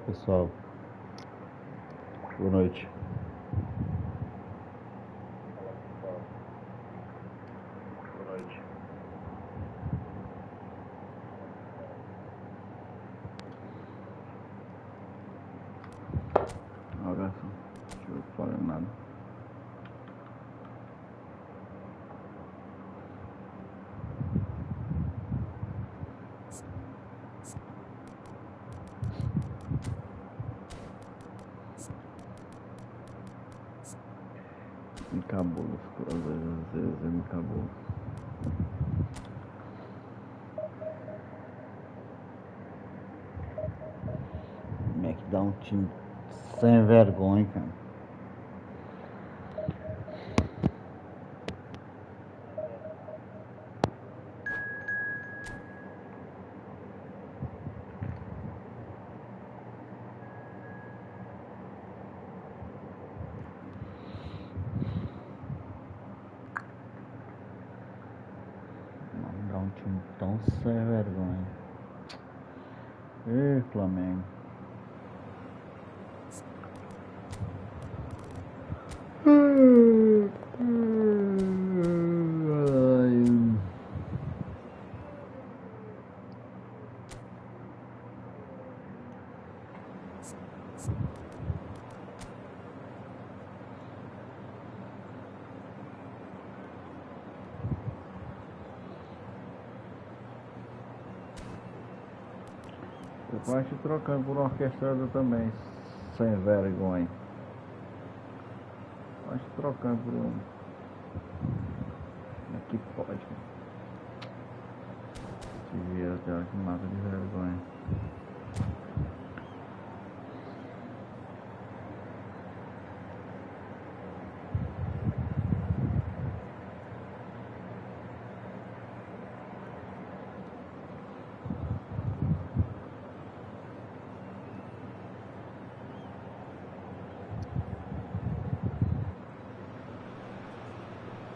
Pessoal, boa noite. Boa noite. Olha só, deixa eu falar nada. Me acabou, às vezes me acabou. Como é que dá um time sem vergonha, cara? Não dá um time tão sem vergonha. Ê, Flamengo. Eu acho trocando por uma orquestrada também, sem vergonha. Acho trocando por um. Aqui pode. Se vier até que mata de vergonha.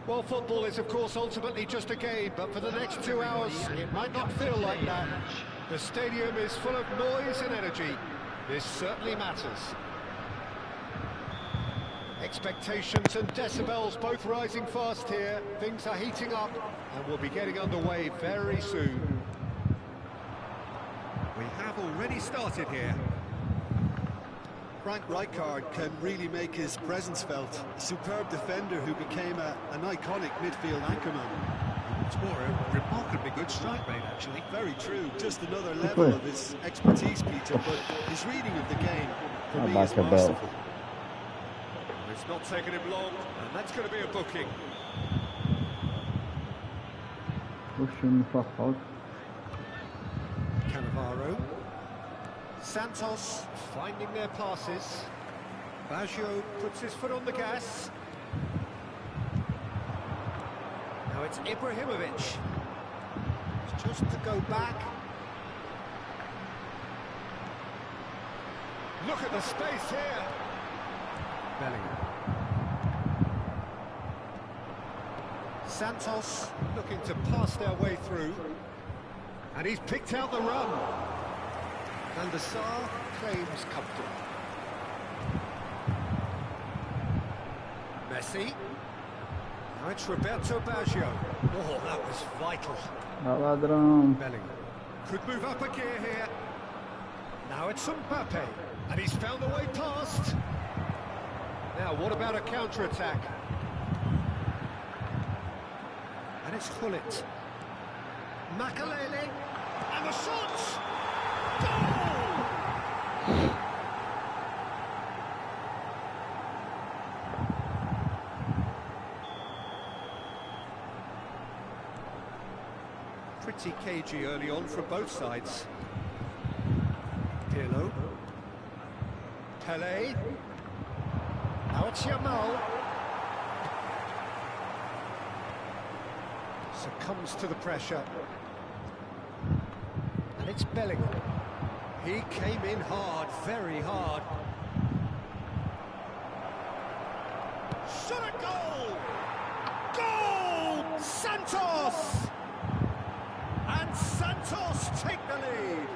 Well, football is, of course, ultimately just a game, but for the next 2 hours, it might not feel like that. The stadium is full of noise and energy. This certainly matters. Expectations and decibels both rising fast here. Things are heating up, and we'll be getting underway very soon. We have already started here. Frank Rijkaard can really make his presence felt. A superb defender who became an iconic midfield anchorman. It's more a remarkably good strike rate, actually. Very true. Just another level of his expertise, Peter, but his reading of the game, for me, is masterful. It's not taken him long, and that's going to be a booking. Puxa, não faz falta. Cannavaro. Santos finding their passes. Baggio puts his foot on the gas. Now it's Ibrahimovic. It's just to go back. Look at the space here. Bellingham. Santos looking to pass their way through. And he's picked out the run. Van der Sar claims comfort. Messi. Now it's Roberto Baggio. Oh, that was vital. Ladrão. Bellingham could move up a gear here. Now it's Mbappe, and he's found the way past. Now, what about a counter-attack? And it's Gullit. Makalele, and the shot! Goal! Pretty cagey early on from both sides. Pirlo. Pele. Now it's Yamal. Succumbs to the pressure. And it's Bellingham. He came in hard, very hard. Shot a goal! Goal! Santos! And Santos take the lead.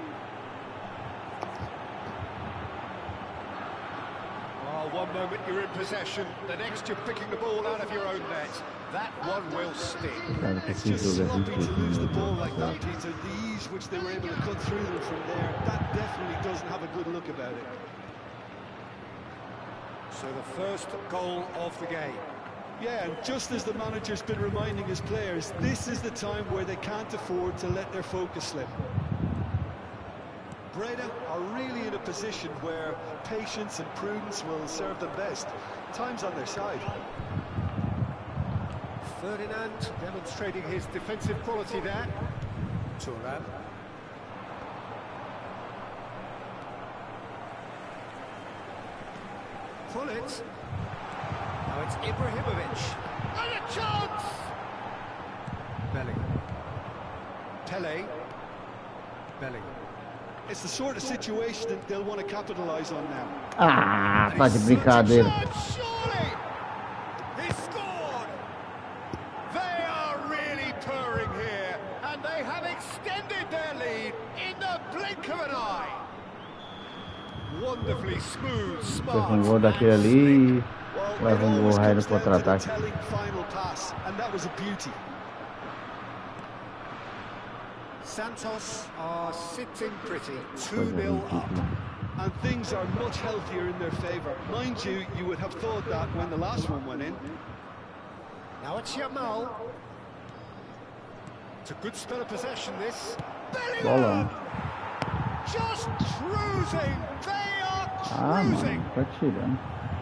Well, one moment you're in possession, the next you're picking the ball out of your own net. That one will stick. It's just sloppy to lose the ball like that, Peter. The ease which they were able to cut through them from there, that definitely doesn't have a good look about it. So the first goal of the game. Yeah, and just as the manager's been reminding his players, this is the time where they can't afford to let their focus slip. Breda are really in a position where patience and prudence will serve them best. Time's on their side. Ferdinand demonstrating his defensive quality there. Turan. Pull it. Now it's Ibrahimovic. And a chance! Bellingham. Pele. Bellingham. It's the sort of situation that they'll want to capitalise on now. Ah, tá de brincadeira. Surely! He scored! They are really purring here, and they have extended their lead in the blink of an eye. Wonderfully smooth, smart, Fez gol daquele ali e leva gol aí no Final contra-ataque. pass, and that was a beauty. Santos are sitting pretty, Coisa 2-0 up. ridícula. And things are much healthier in their favour. Mind you, you would have thought that when the last one went in. Now it's Yamal. It's a good spell of possession, this. Bolão. Bellingham! Just cruising! They are Ah, cruising! mano, tá tirando.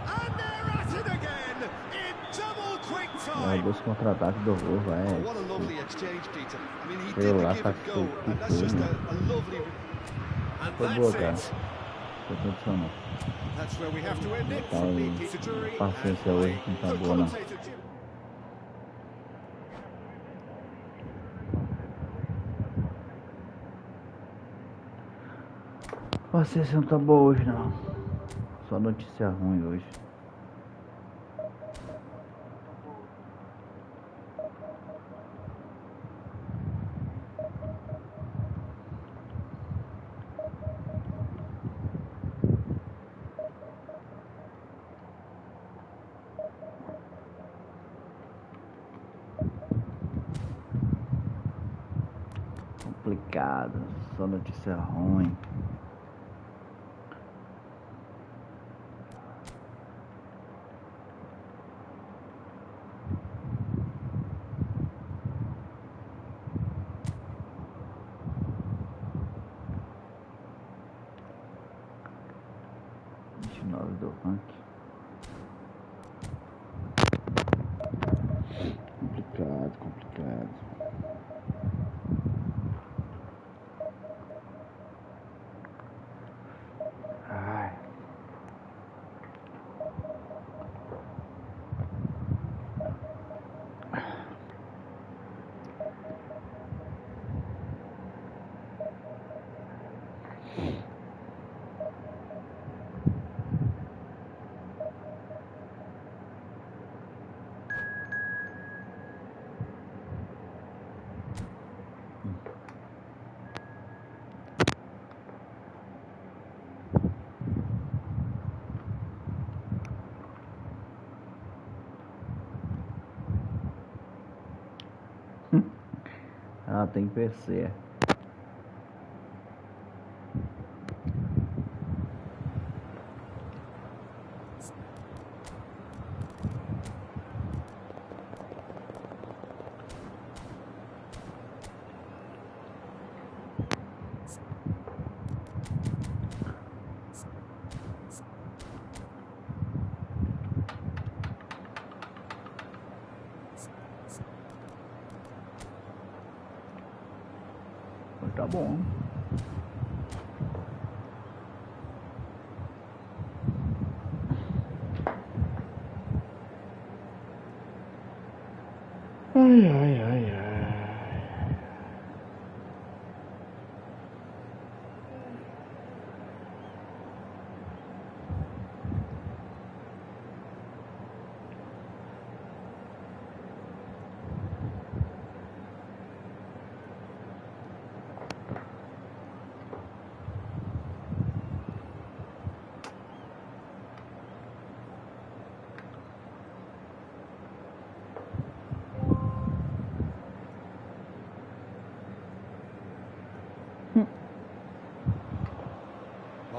And they're at it again in double quick Vai time! dois contra-ataques do gol, Oh, vai. what a lovely exchange, Peter. I mean, he Sei did lá, give tá it go, que and that's just foi, a lovely... And Foi boa, cara. that's it. Foi tradicional. That's where we have to end it Tá from me, aí, Peter Drury. paciência hoje não tá boa, não. Paciência não tá boa hoje, não. Só notícia ruim hoje. Complicado, só notícia ruim. Do ranking. Complicado. Ai. Ah, tem PC. Tá bom. Ai.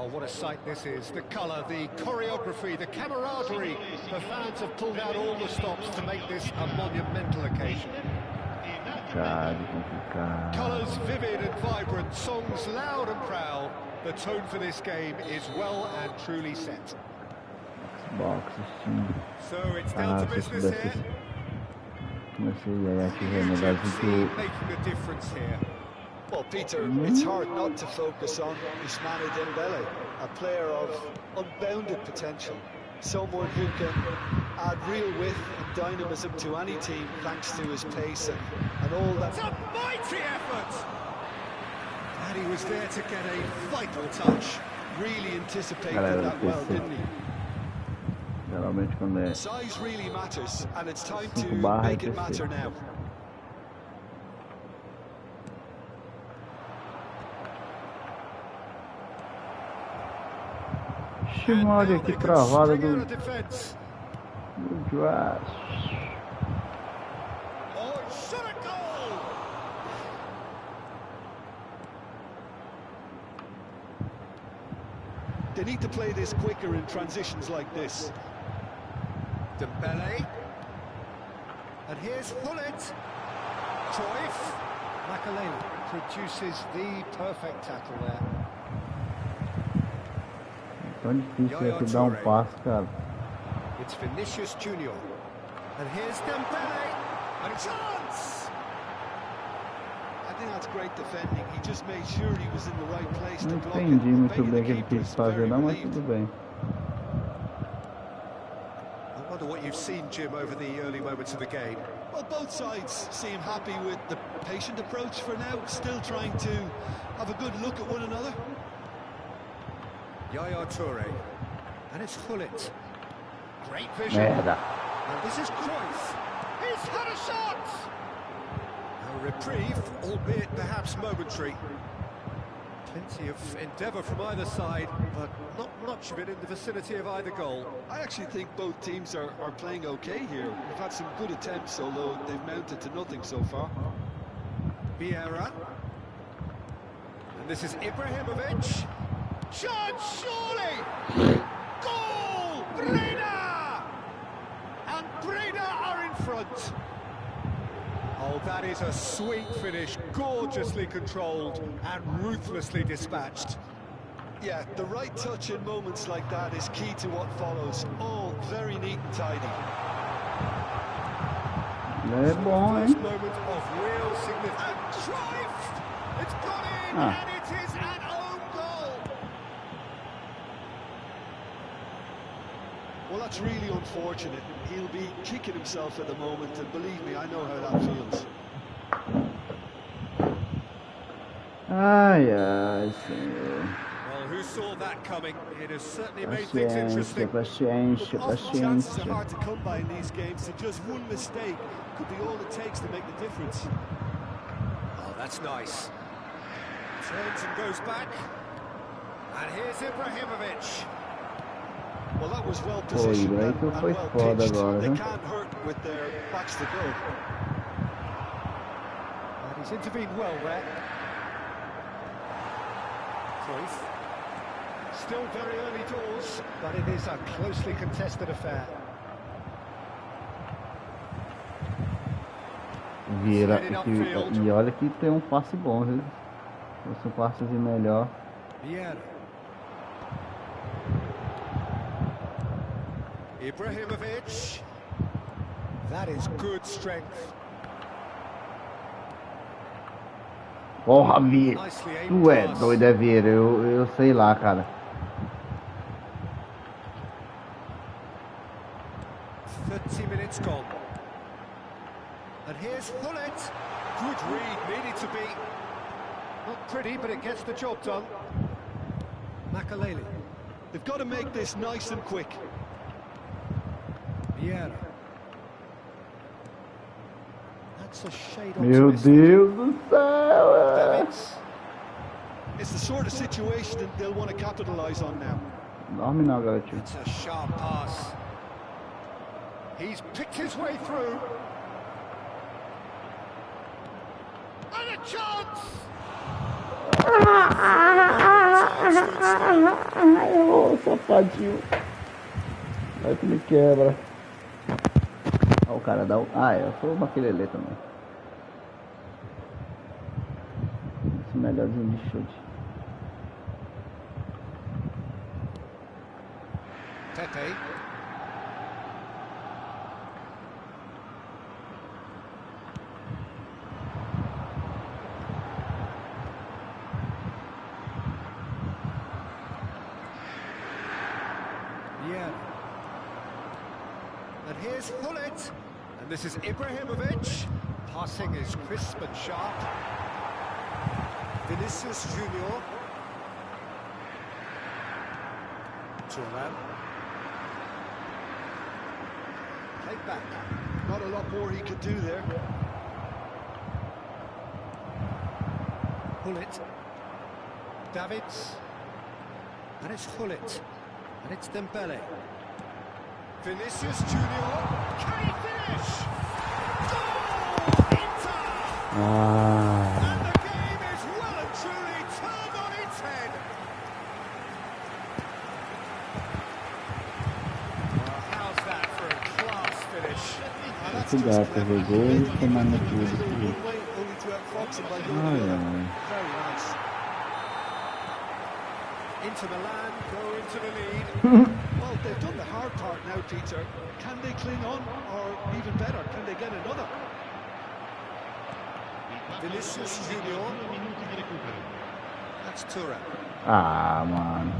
Oh, what a sight this is. The colour, the choreography, the camaraderie. The fans have pulled out all the stops to make this a monumental occasion. Colours vivid and vibrant, songs loud and proud. The tone for this game is well and truly set. So it's down to business here. Making a difference here. Well, Peter, it's hard not to focus on Ousmane Dembele, a player of unbounded potential. Someone who can add real width and dynamism to any team thanks to his pace and all that. It's a mighty effort! And he was there to get a vital touch. Really anticipated that well, didn't he? Size really matters, and it's time to make it matter now. Olha que travada do Joás. They need to play this quicker in transitions like this. Dembele. And here's Hullet. Cruyff. Makaleli produces the perfect tackle there. Tão difícil aqui dar passe, cara. It's Vinicius Junior. And here's Dembele. A chance! I think that's great defending. He just made sure he was in the right place to block it. Não entendi muito bem o que ele quis fazer, não, mas tudo bem. I wonder what you've seen, Jim, over the early moments of the game. Well, both sides seem happy with the patient approach for now, still trying to have a good look at one another. Yaya Toure, and it's Hullet. Great vision. Merda. And this is Cruyff. He's had a shot! A reprieve, albeit perhaps momentary. Plenty of endeavour from either side, but not much of it in the vicinity of either goal. I actually think both teams are playing okay here. We've had some good attempts, although they've mounted to nothing so far. Vieira. And this is Ibrahimovic. Chance, surely! Goal! Breda! And Breda are in front. Oh, that is a sweet finish, gorgeously controlled and ruthlessly dispatched. Yeah, the right touch in moments like that is key to what follows. All very neat and tidy. É bom, hein? First moment of real significance. And Cruyff! It's gone in, and it is an own goal. Well, that's really unfortunate. He'll be kicking himself at the moment, and believe me, I know how that feels. Ai, ai, senhor. Well, who saw that coming? It has certainly made things interesting. Paciência. Chances are hard to come by in these games, so just one mistake could be all it takes to make the difference. Oh, that's nice. Turns and goes back. And here's Ibrahimovic. Well, that was well positioned and well pitched. They can't hurt with their backs to go. And he's intervened well there. Cruyff. Still very early doors, but it is a closely contested affair. Vira, e olha que tem passe bom, viu? Se um passezinho melhor. Vieira. Ibrahimovic. That is good strength. Porra, Vieira. Tu é doido, é Vieira. Eu sei lá, cara. 30 minutes gone. And here's Hullet. Good read, needed to be. Not pretty, but it gets the job done. Makaleli. They've got to make this nice and quick. Vieira. That's a shade Meu optimist. Deus do céu! It's the sort of situation that they'll want to capitalise on now. Dorme não, garotinho. It's a sharp pass. He's picked his way through. And a chance! Ai, ô, safadinho. Vai que me quebra. Ó, o cara dá o... Ah, eu sou o maquilele também. Esse melhorzinho de chute. Pepe. Yeah. And here's Hullet. And this is Ibrahimovic. Passing is crisp and sharp. Vinicius Junior. Turan. Played back. Not a lot more he could do there. Hullet. Davids. And it's Hullet. And it's Dembele. Vinicius Junior. Can he finish? Goal! Inter! And the game is well and truly turned on its head. Well, how's that for a class finish? Cuidado, fazer gol e tomar no tudo. Very nice. Inter Milan go into the lead. Well, they've done the hard part now, Peter. Can they cling on, or even better, can they get another? Vinicius Junior. That's Turan. Ah, man.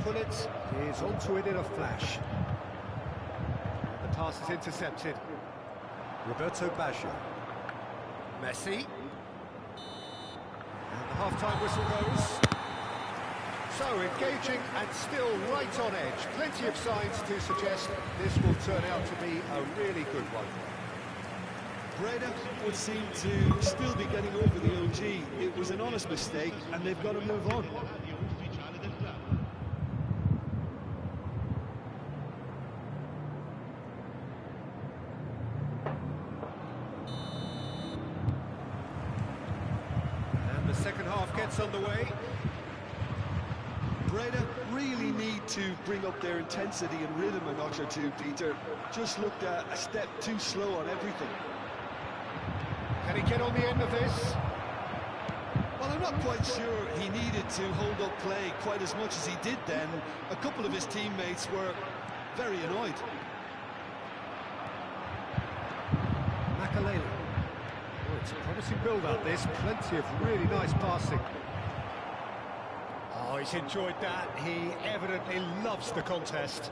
Hullet is onto it in a flash. And the pass is intercepted. Roberto Baggio. Messi. And the half-time whistle goes. So engaging and still right on edge. Plenty of signs to suggest this will turn out to be a really good one. Breda would seem to still be getting over the OG. It was an honest mistake, and they've got to move on. And the second half gets underway. Breda really need to bring up their intensity and rhythm a notch or two, Peter. Just looked a step too slow on everything. Can he get on the end of this? Well, I'm not quite sure he needed to hold up play quite as much as he did then. A couple of his teammates were very annoyed. Makalele. Oh, it's a promising build-up, this. Plenty of really nice passing. Oh, he's enjoyed that. He evidently loves the contest.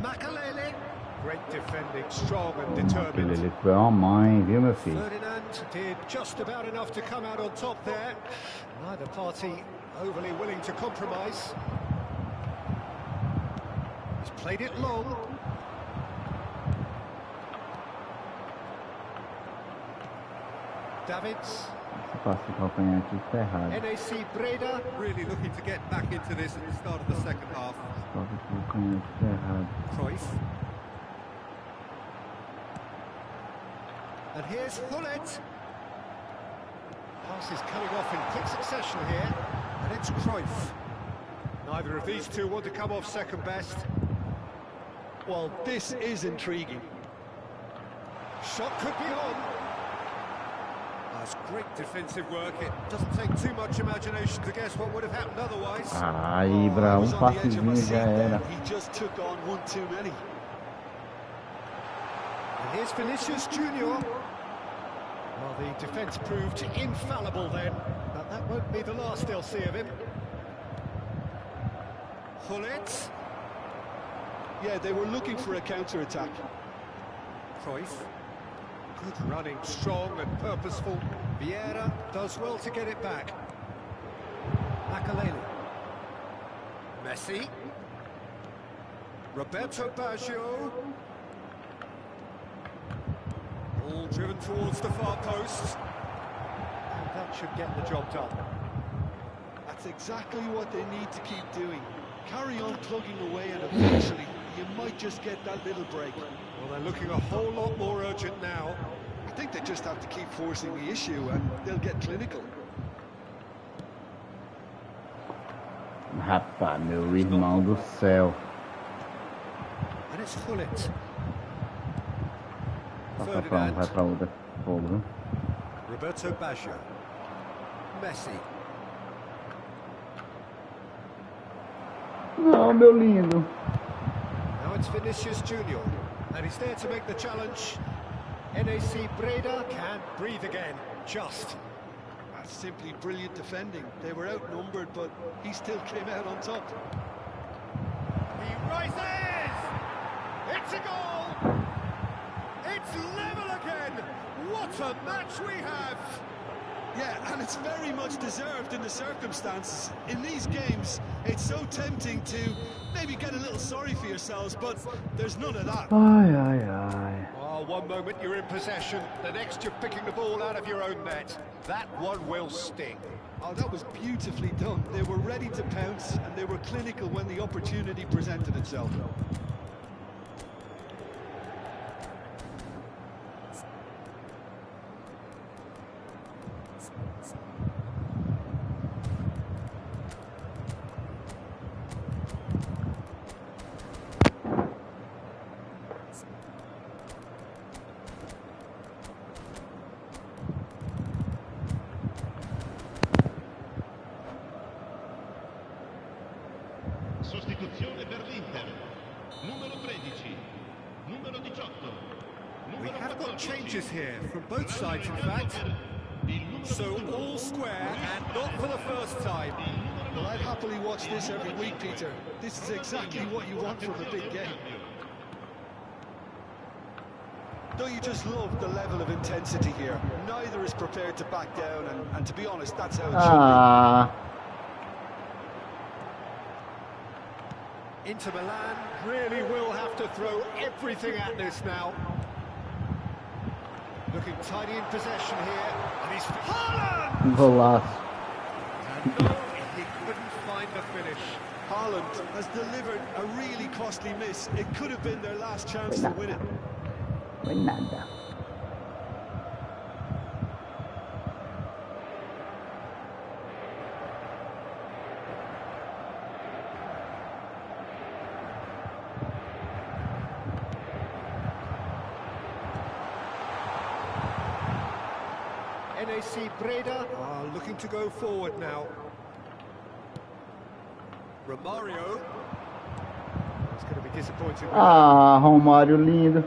Makalele. Great defending, strong and determined. Ele foi uma mãe, viu, meu filho? Ferdinand did just about enough to come out on top there. Neither party overly willing to compromise. He's played it long. Davids. Se passe de calcanhar aqui, ferrado. NAC Breda really looking to get back into this at the start of the second half. Se passe de calcanhar aqui, ferrado. Cruyff. And here's Hullet. Pass is coming off in quick succession here. And it's Cruyff. Neither of these two want to come off second best. Well, this is intriguing. Shot could be on. That's great defensive work. It doesn't take too much imagination to guess what would have happened otherwise. Aí, Bra, passezinho já era. He just took on one too many. And here's Vinicius Junior. Well, the defence proved infallible then, but that won't be the last they'll see of him. Hullet. Yeah, they were looking for a counter-attack. Cruyff. Good running, strong and purposeful. Vieira does well to get it back. Makalele. Messi. Roberto Baggio. All driven towards the far post. And that should get the job done. That's exactly what they need to keep doing. Carry on plugging away, and eventually you might just get that little break. Well, they're looking a whole lot more urgent now. think they just have to keep forcing the issue and they'll get clinical. Rapaz, meu irmão do céu. And it's Hullet. Passa pra um, vai pra outra. Fogo. Roberto Baggio. Messi. Não, meu lindo. Now it's Vinicius Junior. And he's there to make the challenge. NAC Breda can't breathe again. Just. That's simply brilliant defending. They were outnumbered, but he still came out on top. He rises! It's a goal! It's level again! What a match we have! Yeah, and it's very much deserved in the circumstances. In these games, it's so tempting to maybe get a little sorry for yourselves, but there's none of that. Ai, ai, ai. Oh, one moment you're in possession, the next you're picking the ball out of your own net. That one will sting. Oh, that was beautifully done. They were ready to pounce, and they were clinical when the opportunity presented itself. Sostituzione per l'Inter. Numero 13. Numero 18. We have got changes here from both sides, in fact. So all square and not for the first time. Well, I'd happily watch this every week, Peter. This is exactly what you want from a big game. Don't you just love the level of intensity here? Neither is prepared to back down, and to be honest, that's how it should be. Inter Milan really will have to throw everything at this now. Looking tidy in possession here, and he's Haaland! Golaço. And no, he couldn't find the finish. Haaland has delivered a really costly miss. It could have been their last chance to win it. Foi nada. NAC Breda are looking to go forward now. Romario. It's going to be disappointing. Ah, Romário lindo.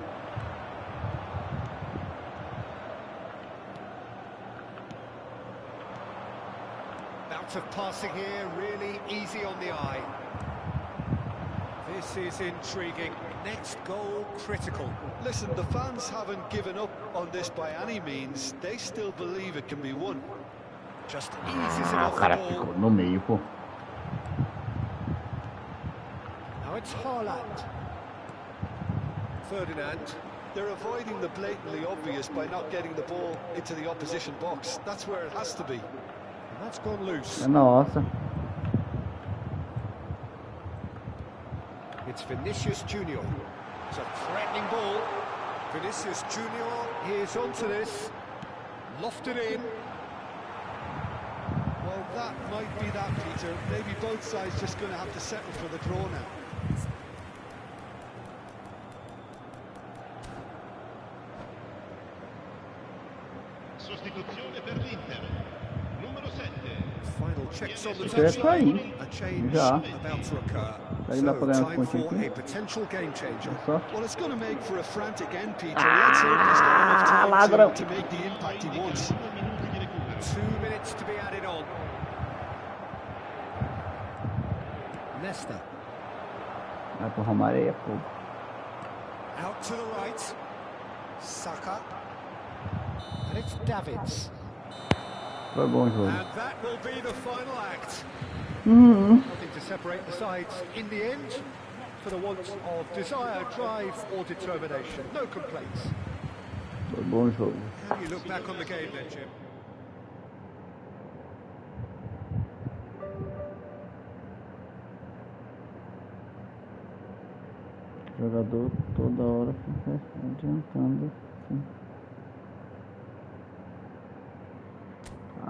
Bout of passing here, really easy on the eye. This is intriguing. Next goal critical. Listen, the fans haven't given up on this by any means. They still believe it can be won. Just eases it Ah, off o the cara ball. ficou no meio, pô. Now it's Haaland. Ferdinand. They're avoiding the blatantly obvious by not getting the ball into the opposition box. That's where it has to be. And that's gone loose. Nossa. It's Vinicius Junior. It's a threatening ball. Vinicius Junior is onto this. Lofted in. Well, that might be that, Peter. Maybe both sides just going to have to settle for the draw now. Sostituzione per l'Inter. Numero 7. Final checks on the Isso é touchline. sair. A change Já. about to occur. Aí dá pra ganhar So, uns time pontinhos for a aqui. potential game changer. Só. Well, it's going to make for a frantic end, Peter. Let's hope he's got enough ladrão. time to make the impact he wants. 2 minuti di recupero. 2 minutes to be added on. Leicester. Vai pro Romário aí, é fogo. Out to the right. Saka. And it's Davids. Foi bom o jogo. And that will be the final act. Nothing to separate the sides in the end. For the want of desire, drive or determination. No complaints. Foi bom o jogo. How do you look back on the game then, Jim? O jogador toda hora fica adiantando. Assim.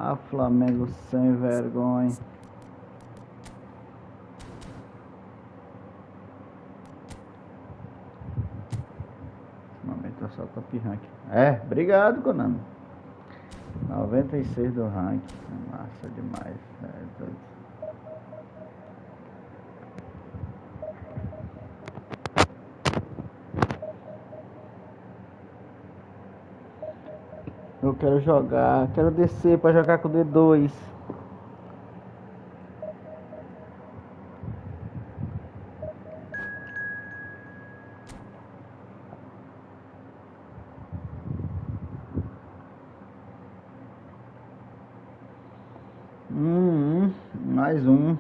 Ah, Flamengo sem vergonha. Ultimamente é só top rank. É, obrigado, Konami. 96 do rank. Massa demais. É doido. Eu quero jogar, quero descer pra jogar com o D2. Mais um.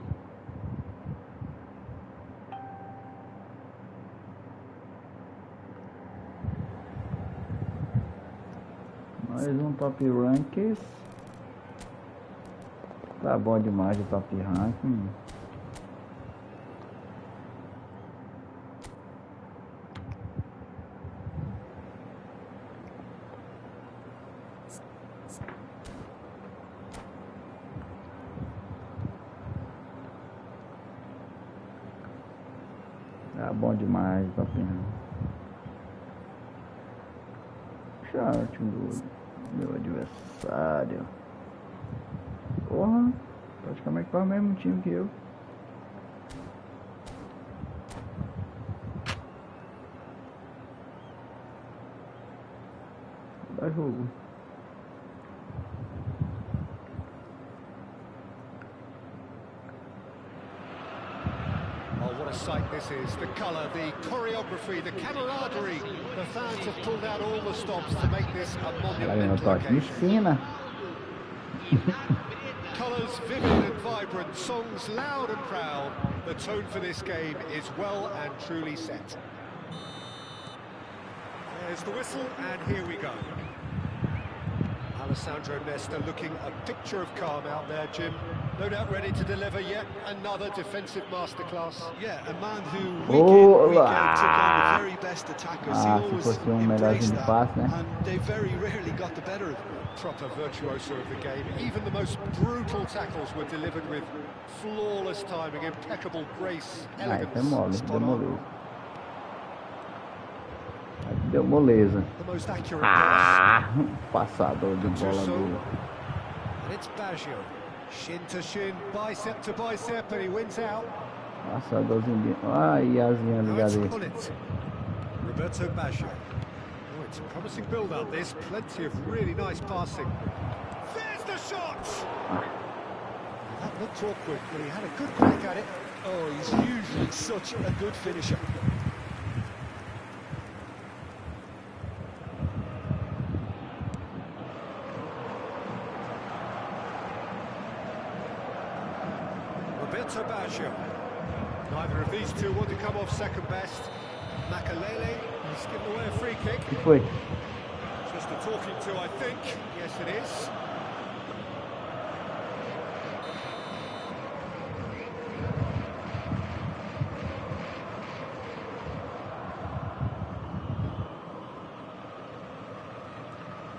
Mais um top ranks. Tá bom demais o top ranking. Tá bom demais o top ranking. Chat do meu adversário. Porra, praticamente quase o mesmo time que eu. Dá jogo. Oh, what a sight this is. The colour, the choreography, the camaraderie. The fans have pulled out all the stops to make this a monumental occasion. Colours vivid and vibrant, songs loud and proud. The tone for this game is well and truly set. There's the whistle, and here we go. Alessandro Nesta looking a picture of calm out there, Jim. No doubt ready to deliver yet another defensive masterclass. Yeah, a man who week in, week out took on the very best attackers. He always embraced that, and they very rarely got the better of him. Proper virtuoso of the game. Even the most brutal tackles were delivered with flawless timing, impeccable grace, elegance. Spot on. Deu moleza. The most accurate pass. Passador de bola do. And it's Baggio. Shin to shin, bicep to bicep, and he wins out. Passadorzinho. Ai, asinha ligada aí. Roberto Baggio. Oh, it's a promising build-up. There's plenty of really nice passing. There's the shot. That looked awkward, but he had a good crack at it. Oh, he's usually such a good finisher. Roberto Baggio. Neither of these two want to come off second best. Makalele has given away a free kick. Que foi? Just a talking to, I think. Yes, it is.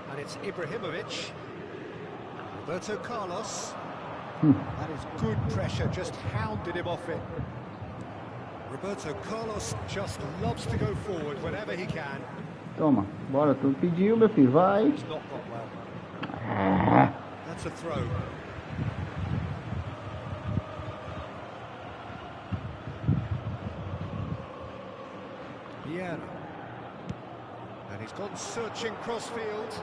And it's Ibrahimovic. Roberto Carlos. That is good pressure, just hounded him off it. Roberto Carlos just loves to go forward whenever he can. Toma, bora, tu pediu, meu filho, vai. It's not got well. That's a throw. Vieira. And he's gone searching crossfield.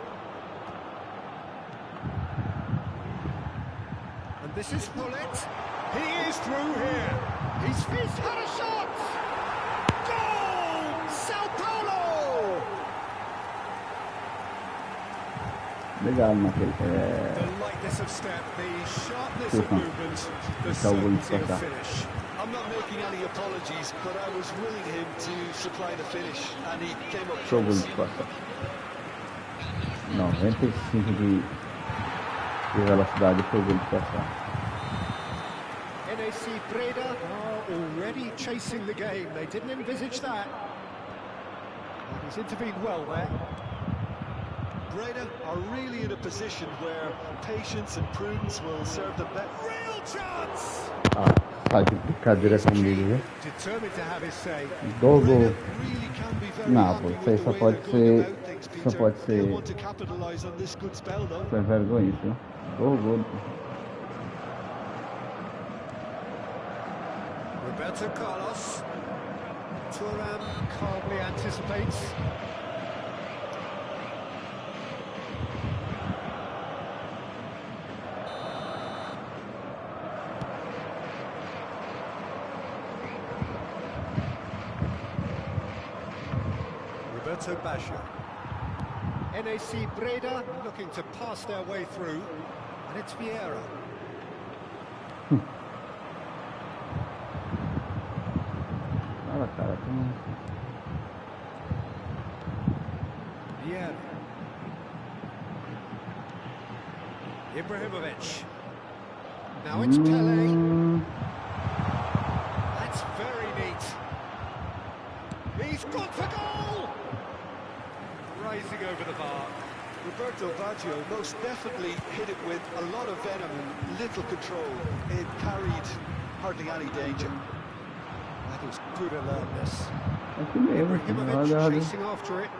And this is Bullet. He is through here. He's had a shot. Goal! Sao Paulo! Obrigado, Matheus. The lightness of step, the sharpness of movement, the certainty of finish. I'm not making any apologies, but I was willing him to supply the finish, and he came up Show close. de passar. 95 de velocidade foi de passar. NAC Breda are already chasing the game. They didn't envisage that. And he's intervened well there. Breda are really in a position where patience and prudence will serve them better. Real chance! Ah, tá de brincadeira comigo, viu? Determined to have his say. Dois Breda gols. really can be very Não, happy você with só the way pode they're going ser. about things, Só Peter. pode They'll ser. want to capitalize on this good spell, though. Sem vergonha, viu? Dois gols. Roberto Carlos. Thuram calmly anticipates. Roberto Basha. NAC Breda looking to pass their way through, and it's Vieira. Olha, cara, como. Vieira. Ibrahimovic. Now it's Pele. That's very neat. He's gone for goal! Rising over the bar. Roberto Baggio most definitely hit it with a lot of venom and little control. It carried hardly any danger. That is good alertness. É assim mesmo, Ibrahimovic olha, olha. chasing after it.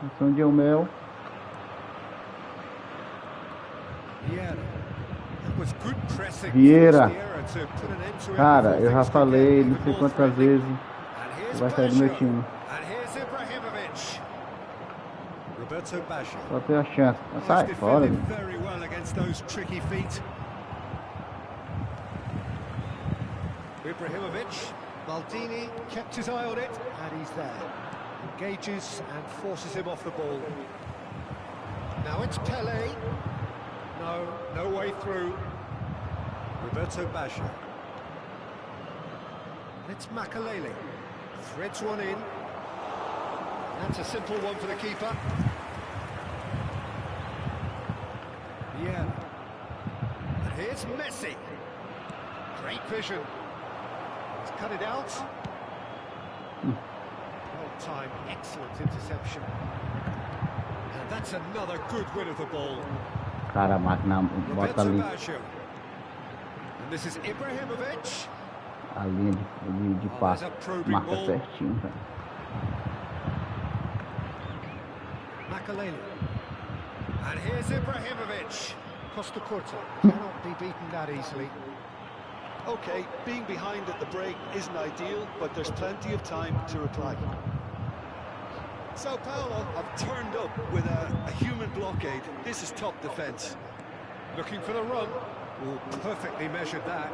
Ação de Mel. Vieira. That was good pressing. Vieira. Vieira to put an end to it Cara, before eu já things could falei get não even sei more quantas threatening. vezes And here's vai sair do meu Basha. time. And here's Ibrahimovic. Roberto Basha. Só tem a chance. He's Sai fora. defended very well against those tricky feet. Ibrahimovic. Maldini kept his eye on it, and he's there. Engages and forces him off the ball. Now it's Pele. No way through. Roberto Basha. It's Makalele. Threads one in. That's a simple one for the keeper. Yeah. And here's Messi. Great vision. He's cut it out. Well timed, excellent interception. And that's another good win of the ball. Cara, a máquina bota Roberto ali Baggio. And this is Ibrahimovic. a linha de passe. Marca certinho, cara. Makalele. And here's Ibrahimovic. Costa Curta cannot be beaten that easily. Okay, being behind at the break isn't ideal, but there's plenty of time to reply. Sao Paulo have turned up with a human blockade. This is top defence. Looking for the run. Oh, perfectly measured that.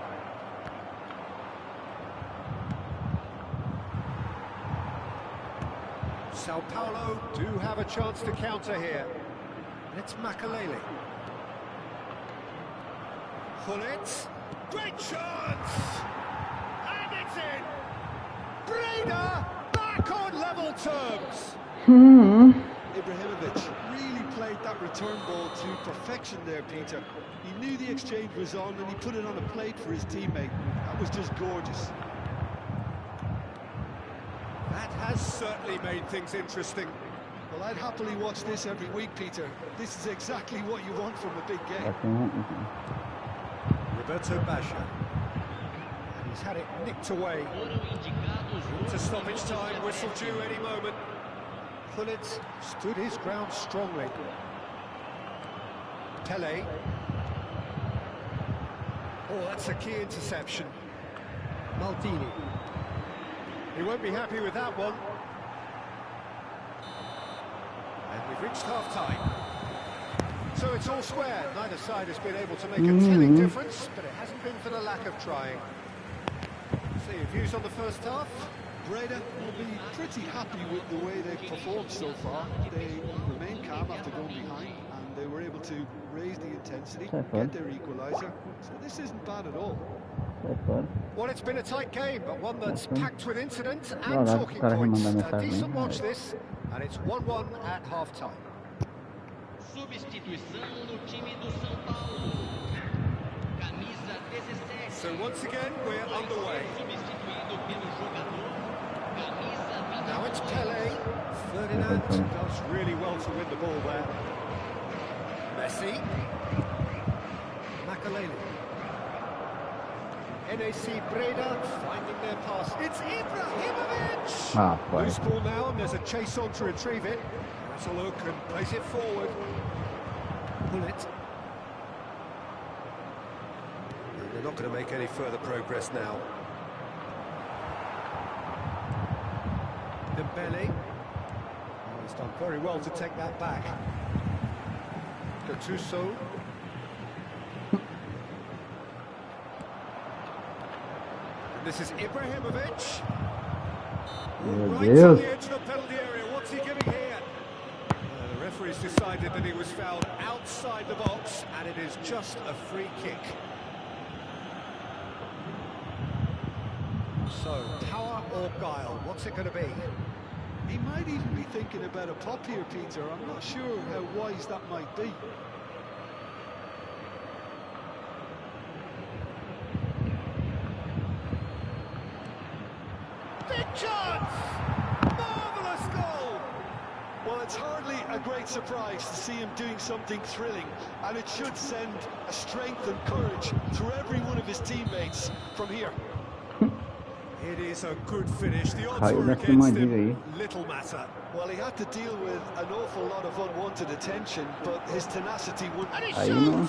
Sao Paulo do have a chance to counter here. It's Makalele. Hullet. Great chance! And it's in! Breda back on level terms! Ibrahimovic really played that return ball to perfection there, Peter. He knew the exchange was on and he put it on a plate for his teammate. That was just gorgeous. That has certainly made things interesting. Well, I'd happily watch this every week, Peter. This is exactly what you want from a big game. Roberto Basha. And he's had it nicked away. To stoppage time, whistle due any moment. Hullet stood his ground strongly. Pele. Oh, that's a key interception. Maldini. He won't be happy with that one. And we've reached half-time. So it's all square. Neither side has been able to make a telling difference, but it hasn't been for the lack of trying. So your views on the first half? Breda will be pretty happy with the way they've performed so far. They remain calm after going behind, and they were able to raise the intensity, get their equaliser. So this isn't bad at all. Well, it's been a tight game, but one that's packed with incidents and talking points. A decent watch this, and it's 1-1 at half-time. Substituição no time do São Paulo. Camisa 17. So once again, we're underway. Substituído pelo jogador. Camisa 23. Now it's it's Pele. Ferdinand does really well to win the ball there. Messi. Makaleli. NAC Breda finding their pass. It's Ibrahimovic! Ah, boy. Loose ball now, and there's a chase on to retrieve it. Has a look and plays it forward. Pull it. And they're not going to make any further progress now. Dembele. Oh, he's done very well to take that back. Gattuso. This is Ibrahimovic. Right on the edge of the penalty area. What's he giving here? The referee's decided that he was fouled outside the box, and it is just a free kick. So, power or guile? What's it going to be? He might even be thinking about a pop here, Peter. I'm not sure how wise that might be. Big chance! Marvellous goal! Well, it's hardly a great surprise to see him doing something thrilling, and it should send a strength and courage through every one of his teammates from here. It is a good finish. The odds were against him. Little matter. Well, he had to deal with an awful lot of unwanted attention, but his tenacity would... Aí não.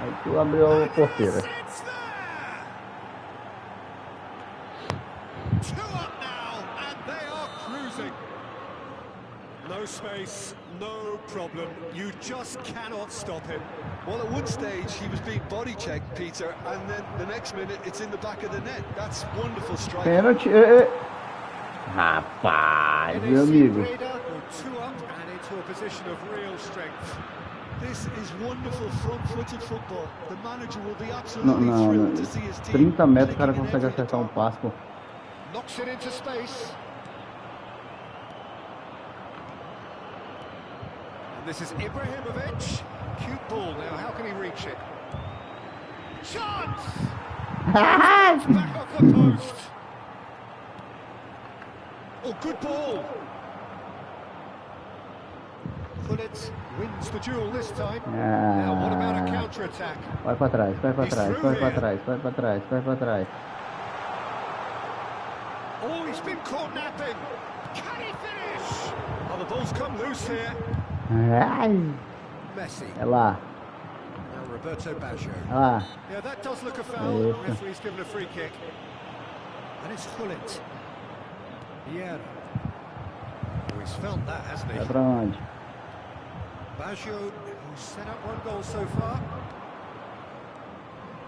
Aí tu abriu a porteira. Two up now, and they are cruising. No space, no problem. You just cannot stop him. Well, at one stage, he was being body-checked, Peter, and then the next minute, it's in the back of the net. That's wonderful striking. Pênalti. Rapaz, meu amigo. Two up and into a position of real strength. This is wonderful front-footed football. The manager will be absolutely thrilled to see his team. 30 metros o cara consegue acertar um passe, pô. Knocks it into space. And this is Ibrahimovic. Cute ball now. How can he reach it? Chance! Back off the post. Oh, good ball. Bullet wins the duel this time. Now, what about a counter-attack? Vai pra trás, vai pra trás, vai pra trás, vai pra trás, vai pra trás. Oh, he's been caught napping. Can he finish? Oh, the ball's come loose here. Messi. É lá. Now Roberto Baggio. É lá. Yeah, that does look a foul. Isso. Referee's given a free kick. And it's Hullet. Yeah. Oh, he's felt that, hasn't he? Vai pra onde? Baggio, who's set up one goal so far.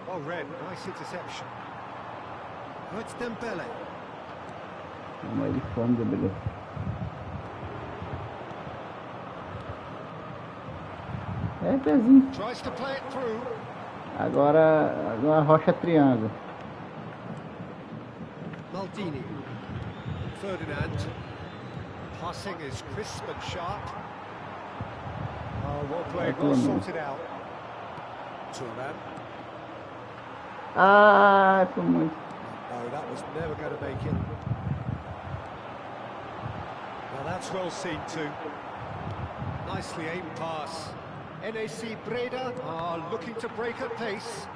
Oh, Red, nice interception. Oh, it's Dembele. Toma ele fome, Dembele. É, pezinho. Tries to play it through. Agora rocha triângulo. Maldini. Ferdinand. Passing is crisp and sharp. Oh, well played, well sorted out. Turan. Ah, foi muito. No, that was never going to make it. Well, that's well seen too. Nicely aimed pass. NAC Breda are looking to break at pace.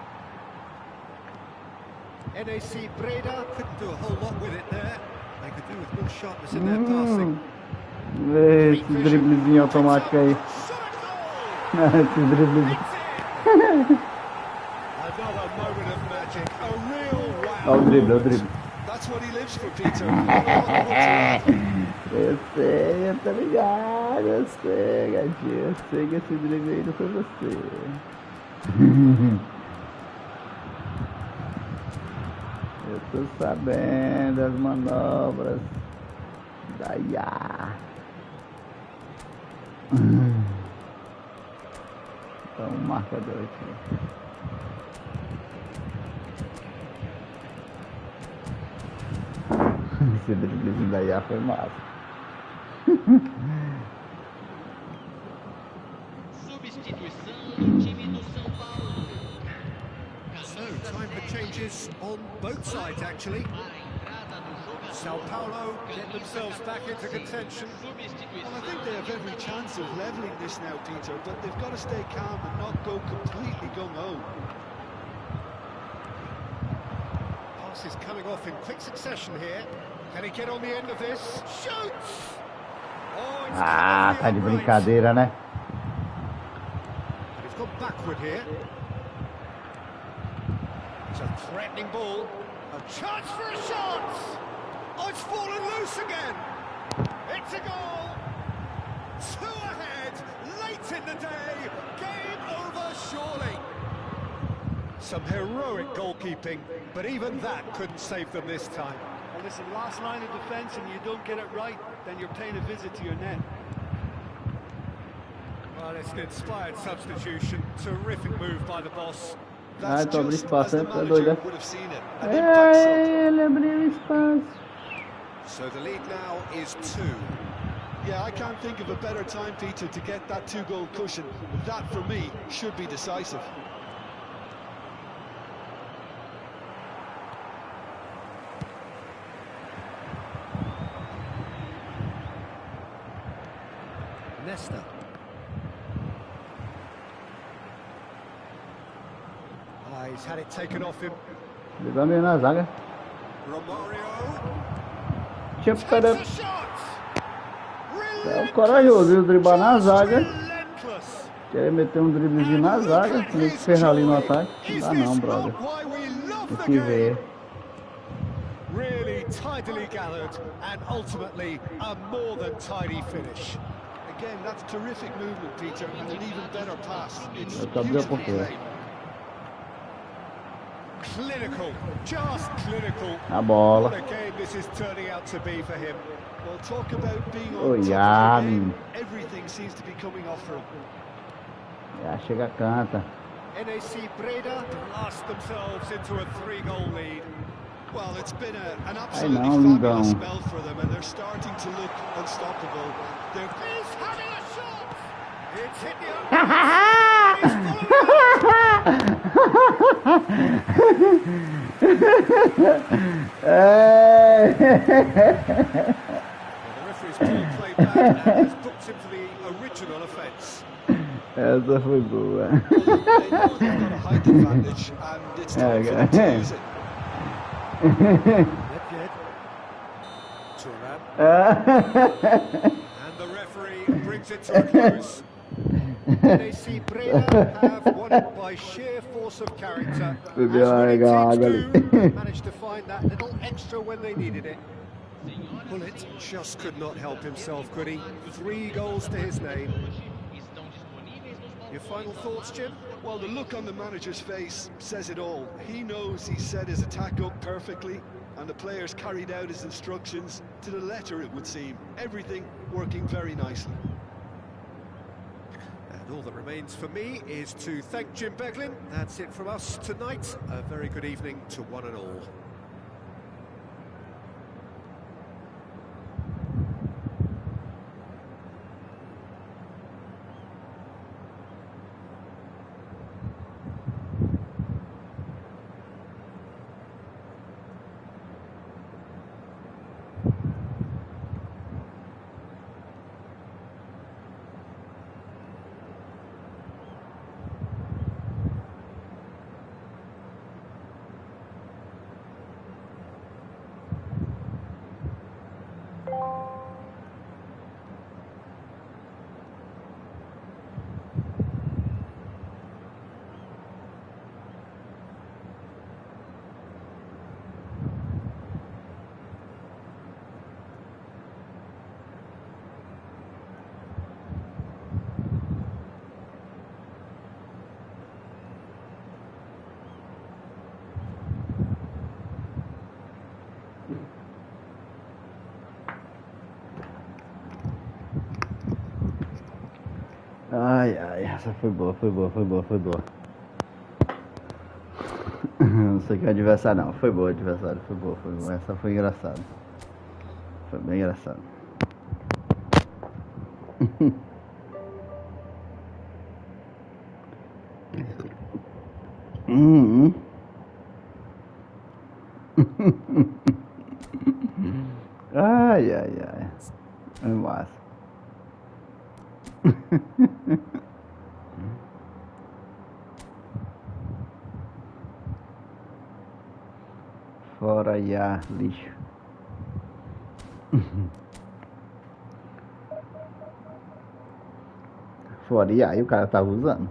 NAC Breda couldn't do a whole lot with it there. They could do with more sharpness in their passing. Vê esse driblezinho automático aí. Esse driblezinho. Another moment of magic. A real wow. Olha o drible, That's what he lives for, Peter. Eu sei, tá ligado, eu sei, gatinho, eu sei que esse drible aí não foi você. Eu tô sabendo as manobras da IA. Então, um marcador aqui. Esse driblezinho da IA foi massa. Substituição do time do São Paulo. So, time for changes on both sides, actually. A entrada do jogador Sao Paulo get themselves back into contention. Well, I think they have every chance of levelling this now, Peter, but they've got to stay calm and not go completely gung-ho. Pass is coming off in quick succession here. Can he get on the end of this? Shoots! Oh, it's Ah, tá de come off the upright. brincadeira, né? But he's gone backward here. It's a threatening ball. A chance for a shot! Oh, it's fallen loose again! It's a goal! 2 ahead, late in the day, game over surely. Some heroic goalkeeping, but even that couldn't save them this time. Well, listen, last line of defence and you don't get it right, then you're paying a visit to your net. Well, it's an inspired substitution. Terrific move by the boss. Ah, tô abrindo espaço, né? Tá manager doido, né? would have seen it. An impact shot. Ele abriu espaço. So the lead now is 2. Yeah, I can't think of a better time, Peter, to get that 2-goal cushion. That, for me, should be decisive. Nesta. Ah, he's had it taken off him. Levou meio na zaga. Romario Tinha que ficar. takes a shot. É o corajoso, viu? Driblar na zaga. Relentless. Querer meter um driblezinho na zaga. Tem que ferrar ali no ataque. Não dá não, brother. Why we love Tem the que game. ver. Really tidily gathered and ultimately a more than tidy finish. Again, that's terrific movement, Peter, and an even better pass. It's Eu tô abrindo a beautifully porteira. played. Clinical, just clinical. A bola. What a game this is turning out to be for him. Well, talk about being Oh, on top yeah, of your game. man. Everything seems to be coming off for him. Já chega, canta. NAC Breda blast themselves into a 3-goal lead. Well, it's been an absolutely não, fabulous lindão. spell for them, and they're starting to look unstoppable. They're He's having a shot! It's hit the open. He's following The referee's call played back and has booked him for the original offence. Essa foi boa. well, they know they've got a height advantage, and it's time for them to use it. Nedved. Thuram. And the referee brings it to a close. NAC Breda have won it by sheer force of character. As winning teams do, managed to find that little extra when they needed it. Bullet just could not help himself, could he? 3 goals to his name. Your final thoughts, Jim? Well, the look on the manager's face says it all. He knows he set his attack up perfectly, and the players carried out his instructions to the letter, it would seem. Everything working very nicely. And all that remains for me is to thank Jim Beglin. That's it from us tonight. A very good evening to one and all. Ai, ai, essa foi boa, foi boa, foi boa, foi boa. Não sei que é adversário não, foi boa adversário, foi boa, foi boa. Essa foi engraçada. Foi bem engraçado. Ai, ai, ai. É massa. Fora IA, lixo. Fora IA, e o cara tava usando.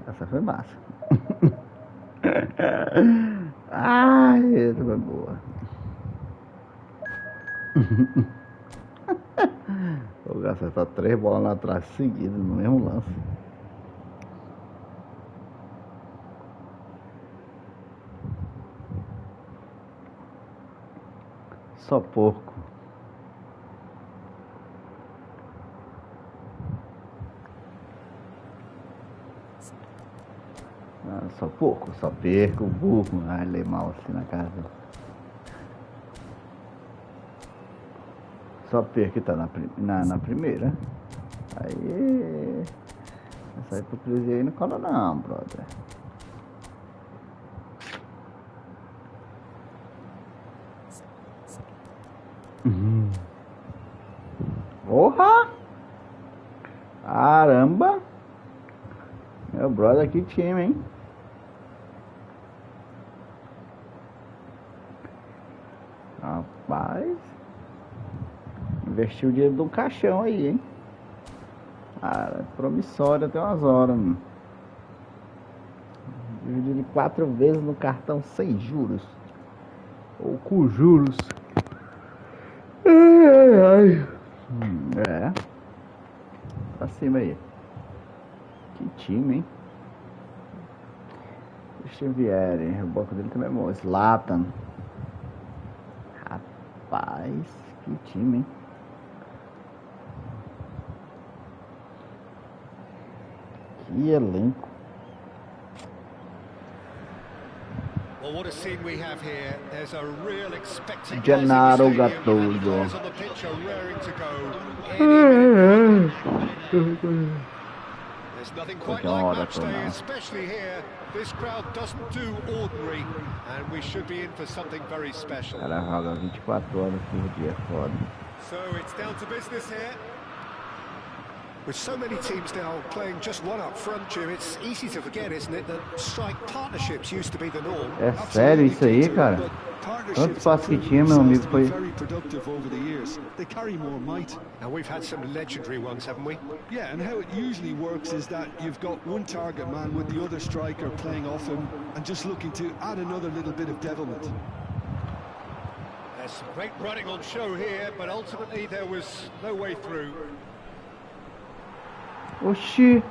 Essa foi massa. Ai, essa foi boa. O cara acertou 3 bolas lá atrás seguidas no mesmo lance. Só porco. Ah, só porco, só perco, burro. Ai, lê mal assim na casa. Só perco que tá na primeira. Aí. Essa hipocrisia aí não cola não, brother. Porra! Caramba! Meu brother, que time, hein? Rapaz, investiu o dinheiro do caixão aí, hein? Cara, promissório até umas horas, mano. Dividido 4 vezes no cartão sem juros. Ou com juros. Ai, ai. É. Pra cima aí. Que time, hein? Deixa eu ver. O banco dele também é bom. Zlatan. Rapaz, que time, hein? Que elenco. Well, what a scene we have here. There's a real expectant Gennaro on the Gattuso. pitch are raring to go. There's nothing quite like match day, especially here. This crowd doesn't do ordinary, and we should be in for something very special. Ela joga 24 horas por dia, foda. So it's down to business here. With so many teams now playing just one up front, Jim, it's easy to forget, isn't it, that strike partnerships used to be the norm. É sério isso aí, cara? Tanto espaço que tinha, meu amigo, foi... Very productive over the years. They carry more might. And we've had some legendary ones, haven't we? Yeah, and how it usually works is that you've got one target man with the other striker playing off him and just looking to add another little bit of devilment. There's some great running on show here, but ultimately there was no way through. Oxi,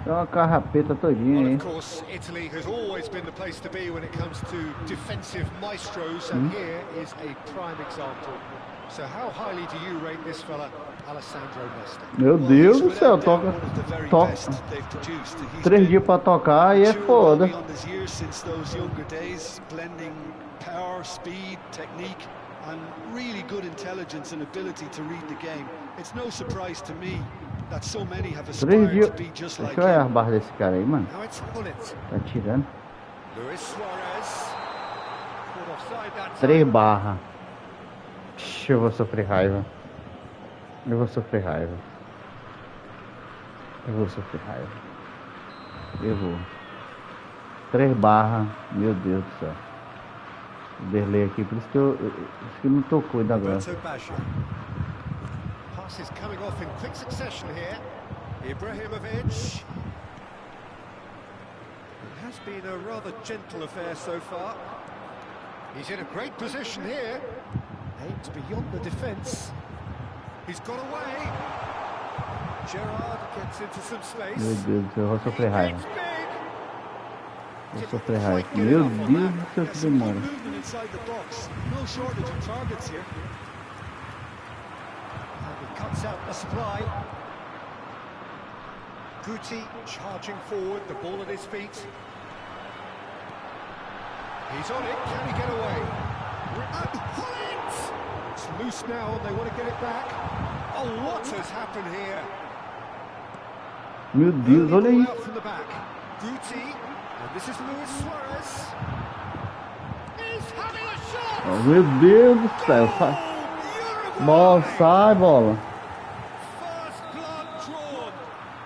é uma carrapeta todinha Well, aí. of course, Italy has always been the place to be when it comes to defensive maestros, and here is a prime example. So how highly do you rate this fella, Alessandro Nesta? Meu Deus do céu, toca 3 dias pra tocar e é foda. And really good intelligence and ability to read the game. It's no surprise to me that so many have 3 aspired dias. to be just like Deixa eu olhar a him. barra desse cara aí, mano. Now it's Hullet. Tá tirando. Luis Suarez. Caught offside that time. 3 barras. Eu vou sofrer raiva. Eu vou sofrer raiva. Eu vou sofrer raiva. Eu vou. 3 barras. Meu Deus do céu. O Derlei aqui, por isso que não tocou ainda agora. Passes coming off in quick succession here. Ibrahimovic. It has been a rather gentle affair so far. He's in a great position here. Aimed beyond the defence. He's got away. Gerrard gets into some space. Meu Deus do céu, eu vou sofrer raiva. It's big. Vou sofrer raiva. Meu Deus do céu, que demora. Inside the box, no shortage of targets here. And he cuts out the supply. Guti charging forward, the ball at his feet. He's on it, can he get away? It's loose now and they want to get it back. Oh, what has happened here? Meu Deus, olha Ball isso. out from the back. Guti, and this is Luis Suarez. He's having a shot! Oh, meu Deus do céu. Bola, sai, bola. First blood drawn.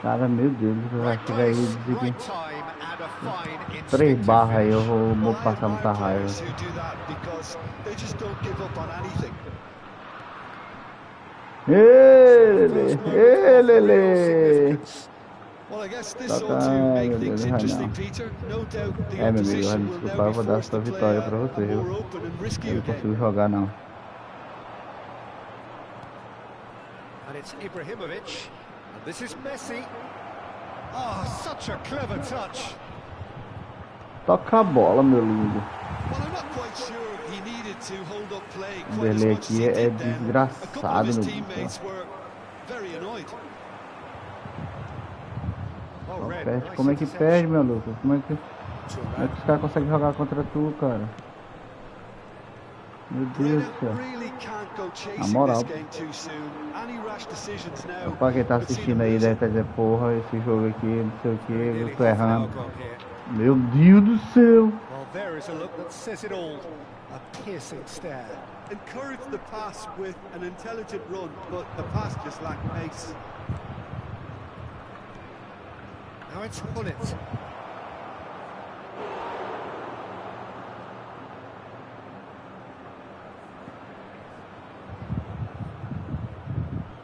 Cara, meu Deus, vai chegar aí Place, de right time, and a fine 3 instinctive barras aí, eu finish. vou Well, I passar muita admire raiva. players who do that because they just don't give up on anything. First moment of real Ele. Well, I guess this ought to make Meu things Deus, vai interesting, não. Peter. No doubt the É, meu amigo, vai opposition me will desculpar, now eu be vou dar forced essa to play vitória pra a você, viu? more open and Eu risky não game. consigo jogar, não. And it's Ibrahimovic. And this is Messi. Oh, such a clever touch. Toca a bola, meu lindo. Well, I'm not quite sure he needed to hold up play O quite as Derlei much as aqui he é did then. A couple of desgraçado, his meu teammates Deus. were very annoyed. Oh, Não Red, perde. nice Como é que interception. perde, meu louco? Como é que os caras conseguem jogar contra tu, cara? Meu Deus do céu. Really can't go Na chasing moral. this game too soon. Any rash decisions now Pra quem tá would see assistindo them aí losing. deve estar dizendo, porra, esse jogo aqui, não sei o que, eu Nearly tô half an hour errando. gone here. Meu Deus do céu. Well, there is a look that says it all. A piercing stare. Encourage the pass with an intelligent run, but the pass just lacked pace. Now it's Hullet.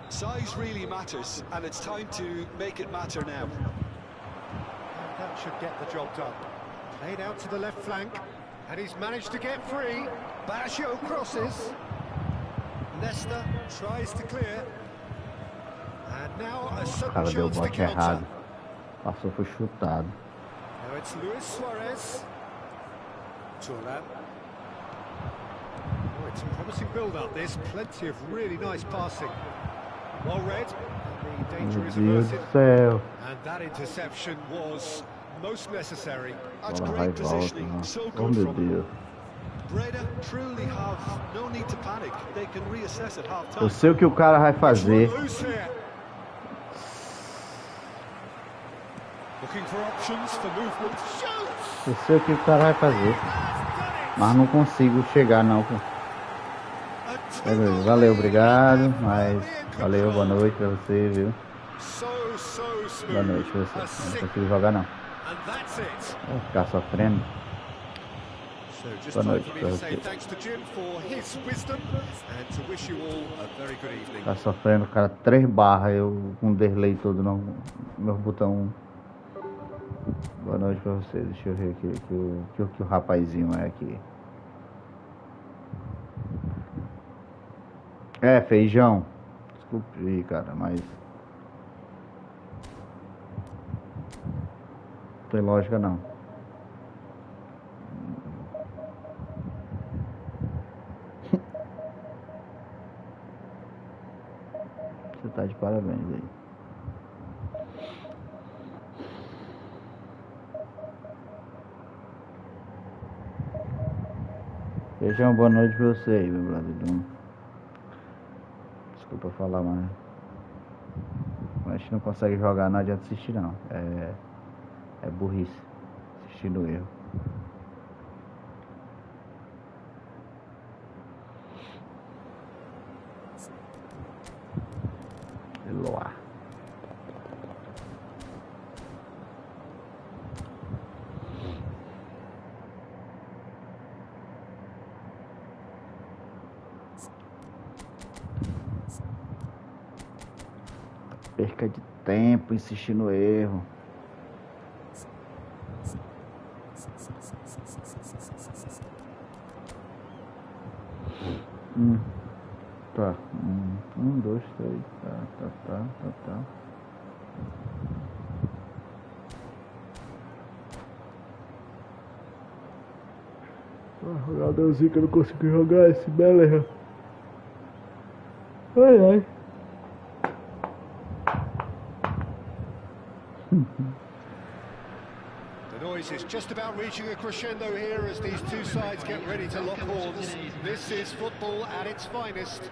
Size really matters, and it's time to make it matter now. And that should get the job done. Played out to the left flank, and he's managed to get free. Basho crosses. Nesta tries to clear. And now a O sudden cara deu o chance to bote counter. errado. Passou, foi chutado. Now it's Luis Suarez. Turan. Oh, it's a promising build-up, this. Plenty of really nice passing. Well read, and the danger Meu is Deus averted. do céu. And that interception was most necessary. That's Bola vai e great volta. positioning, so Oh, good meu from him. Deus. Breda truly have no need to panic. They can reassess at half Eu time. sei o que o cara vai fazer. Loose here. Looking for options for movement. Shoots! Eu sei o que o cara vai fazer. Mas não consigo chegar, não. Valeu, obrigado. Mas valeu, boa noite pra você, viu? Boa noite pra você. Não consigo jogar, não. Vou ficar sofrendo. Boa noite pra você. Tá sofrendo, cara, 3 barras, eu com delay todo no meu botão. Boa noite pra você. Deixa eu ver aqui que o rapazinho é aqui. É, feijão. Desculpe aí, cara, mas não tem lógica não. Você tá de parabéns aí. Feijão, boa noite pra você aí, meu brother. Desculpa falar, mas a gente não consegue jogar, não adianta assistir não. É burrice assistir no erro. Eloá. Perca de tempo, insistir no erro. Tá. 1, 2, 3. Tá. Jogadorzinho que eu não consegui jogar esse beleza. Ai. The noise is just about reaching a crescendo here as these two sides get ready to lock horns. This is football at its finest.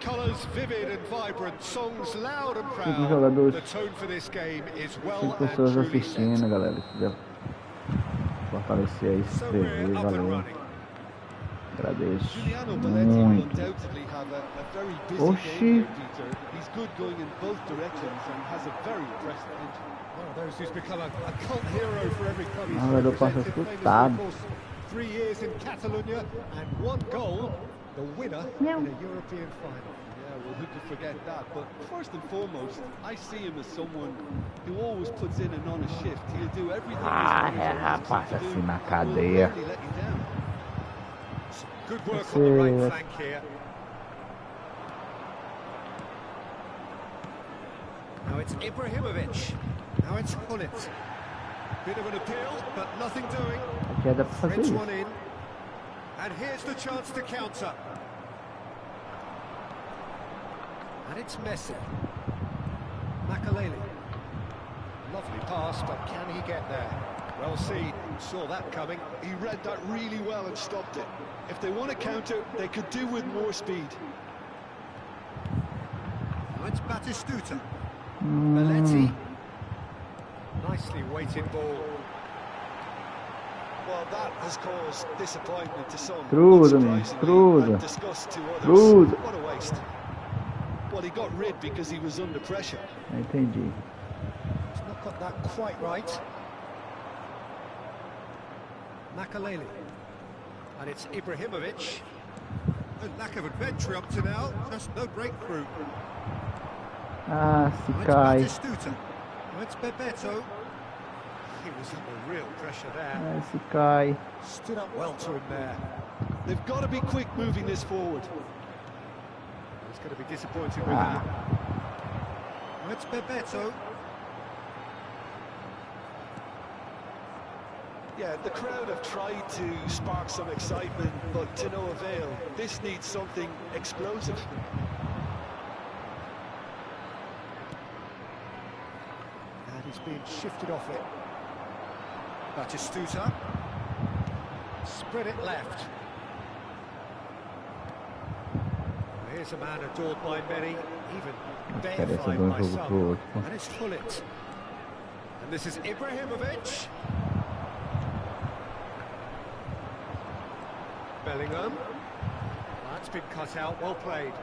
Colours vivid and vibrant, songs loud and proud. The tone for this game is well 5 and pessoas truly assistindo, set. galera. Se quiser fortalecer aí, se So we're inscrever, up and valeu. running. Agradeço Giuliano Belletti will muito. undoubtedly have a very busy Oxi. game here, Peter. He's good going in both directions and has a very impressive engine. One of those who's become a cult hero for every club he's Ah, eu passo represented. Famously, escutado. of course, 3 years in Catalonia and 1 goal, the winner in a European final. Yeah, well, who could forget that? But first and foremost, I see him as someone who always puts in an honest shift. He'll do everything Ah, his manager asks him rapaz, to do assim na and will cadeia. rarely let you down. Good work on the right Sim. flank here. Now it's Ibrahimovic. Now it's Hullet. Bit of an appeal, but nothing doing. Aqui é dá pra fazer Threads isso. one in. And here's the chance to counter. And it's Messi. Makaleli. Lovely pass, but can he get there? Well seen, saw that coming. He read that really well and stopped it. If they want to counter, they could do with more speed. Now it's Batistuta. Belletti. Nicely weighted ball. Well, that has caused disappointment to some. Cruza, unsurprisingly, cruza. and disgust to others. Cruza. What a waste. Well, he got rid because he was under pressure. Entendi. He's not got that quite right. Makaleli. And it's Ibrahimovic. No lack of adventure up to now, just no breakthrough. Ah, se Now cai. it's Batistuta. Now it's Bebeto. He was under real pressure there. Ah, se cai. Stood up well to him there. They've got to be quick moving this forward. He's going to be disappointed with that. Now it's Bebeto. Yeah, the crowd have tried to spark some excitement, but to no avail. This needs something explosive. And he's being shifted off it. Batistuta. Spread it left. Here's a man adored by many, even deified um by jogo pro some. outro. And it's Hullet. And this is Ibrahimovic. Bellingham. That's been cut out, well played.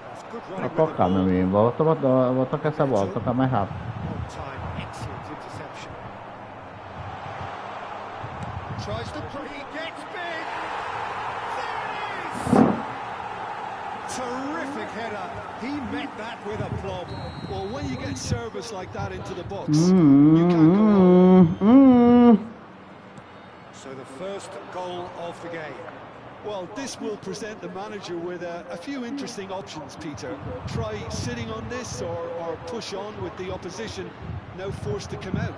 That's good running Vou with the tocar, meu ball. amigo. Vou tocar essa bola, vou tocar mais rápido. On time, excellent interception. Tries to put, he gets big. There it is! Terrific header. He met that with aplomb. Well, when you get service like that into the box, you can't go wrong. So the first goal of the game. Well, this will present the manager with a few interesting options, Peter. Try sitting on this or push on with the opposition, now forced to come out.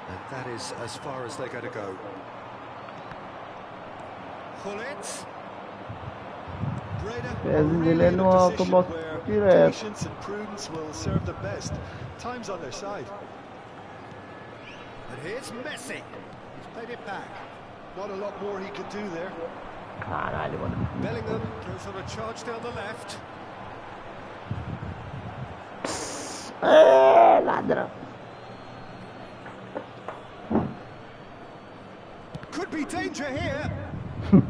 And that is as far as they're going to go. Hullet. Pezinho dele é no alto, boto direto. Patience and prudence will serve them best. Time's on their side. And here's Messi. He's played it back. Not a lot more he could do there. Caralho, mano. Bellingham goes on a charge down the left. É, ladrão. Could be danger here. And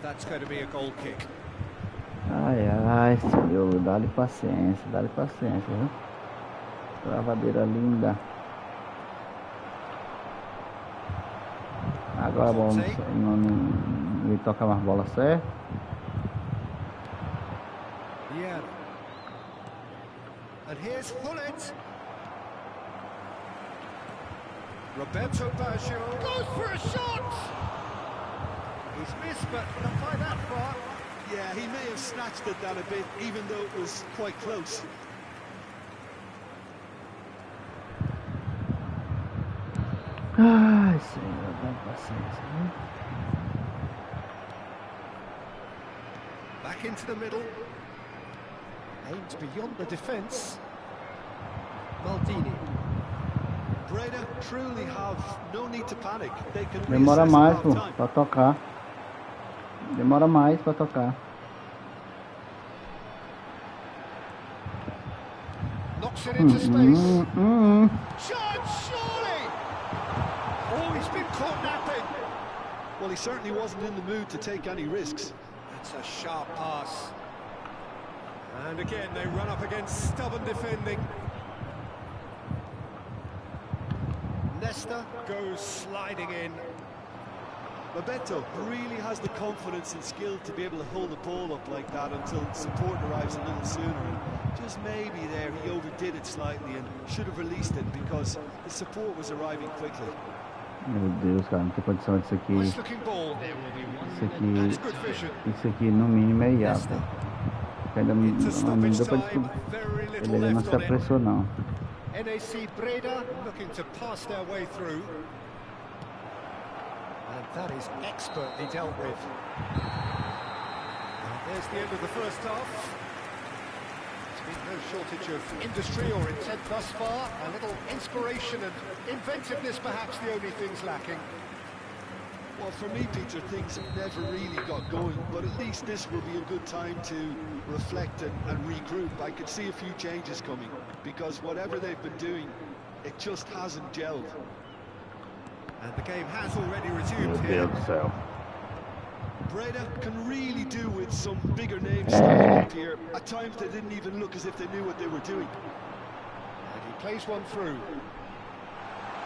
that's going to be a goal kick. Ai, ai, senhor, dá-lhe paciência, viu? Travadeira linda. Agora vamos, não toca mais bola certo. Yeah. And here's Hullet. Roberto Baggio goes for a shot. He's missed, but not by that far. Yeah, he may have snatched at that a bit, even though it was quite close. Ai, senhor, dá paciência, viu? Back into the middle. Aimed beyond the defence. Maldini. Breda truly have no need to panic. They can Demora reassess mais, at pô, half-time. pra tocar. Demora mais pra tocar. Knocks it into space. Shot, surely! Oh, he he's been caught napping. Well, he certainly wasn't in the mood to take any risks. That's a sharp pass. And again, they run up against stubborn defending. Nesta goes sliding in. Bebeto really has the confidence and skill to be able to hold the ball up like that until support arrives a little sooner. And just maybe there he overdid it slightly and should have released it because the support was arriving quickly. Meu Deus, cara, não tem condição disso aqui. Nice looking ball. Isso aqui no mínimo é hiato. Ainda não deu pra ele não se apressou não. NAC Breda looking to pass their way through. And that is expertly dealt with. And there's the end of the first half. There's been no shortage of industry or intent thus far. A little inspiration and inventiveness perhaps the only things lacking. Well, for me, Peter, things never really got going, but at least this will be a good time to reflect and regroup. I could see a few changes coming, because whatever they've been doing, it just hasn't gelled. And the game has already resumed Meu here. Deus do céu. Breda can really do with some bigger names stepping up here. At times they didn't even look as if they knew what they were doing. And he plays one through.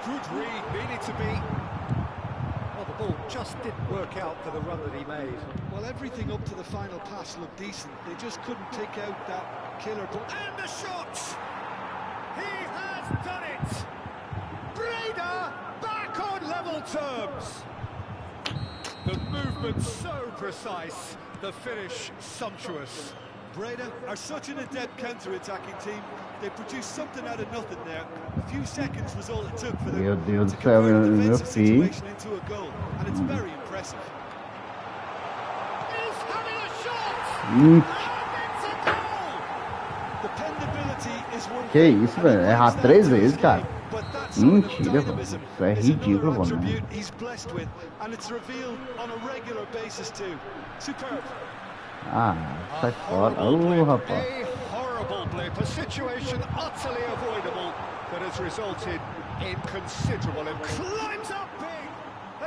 Good read, needed to be. Well, the ball just didn't work out for the run that he made. Well, everything up to the final pass looked decent. They just couldn't pick out that killer ball. And the shot! He has done it! Breda back on level terms! The movement so precise, the finish sumptuous. Breda are such an adept counter-attacking team. They produced something out of nothing there. A few seconds was all it took for them Meu Deus to do céu, convert a meu defensive filho. situation into a goal, and it's very impressive. He's having a shot! Hum, And it's a goal! Dependability is one Que thing, isso, and velho? he Errar brings that 3 to his vezes, cara. game, but that sort of Mentira, mano. dynamism Isso é is ridículo, another mano. attribute he's blessed with, and it's revealed on a regular basis too. Superb. Ah, sai fora. Rapaz. A horrible blip, a situation utterly avoidable that has resulted in considerable climbs up big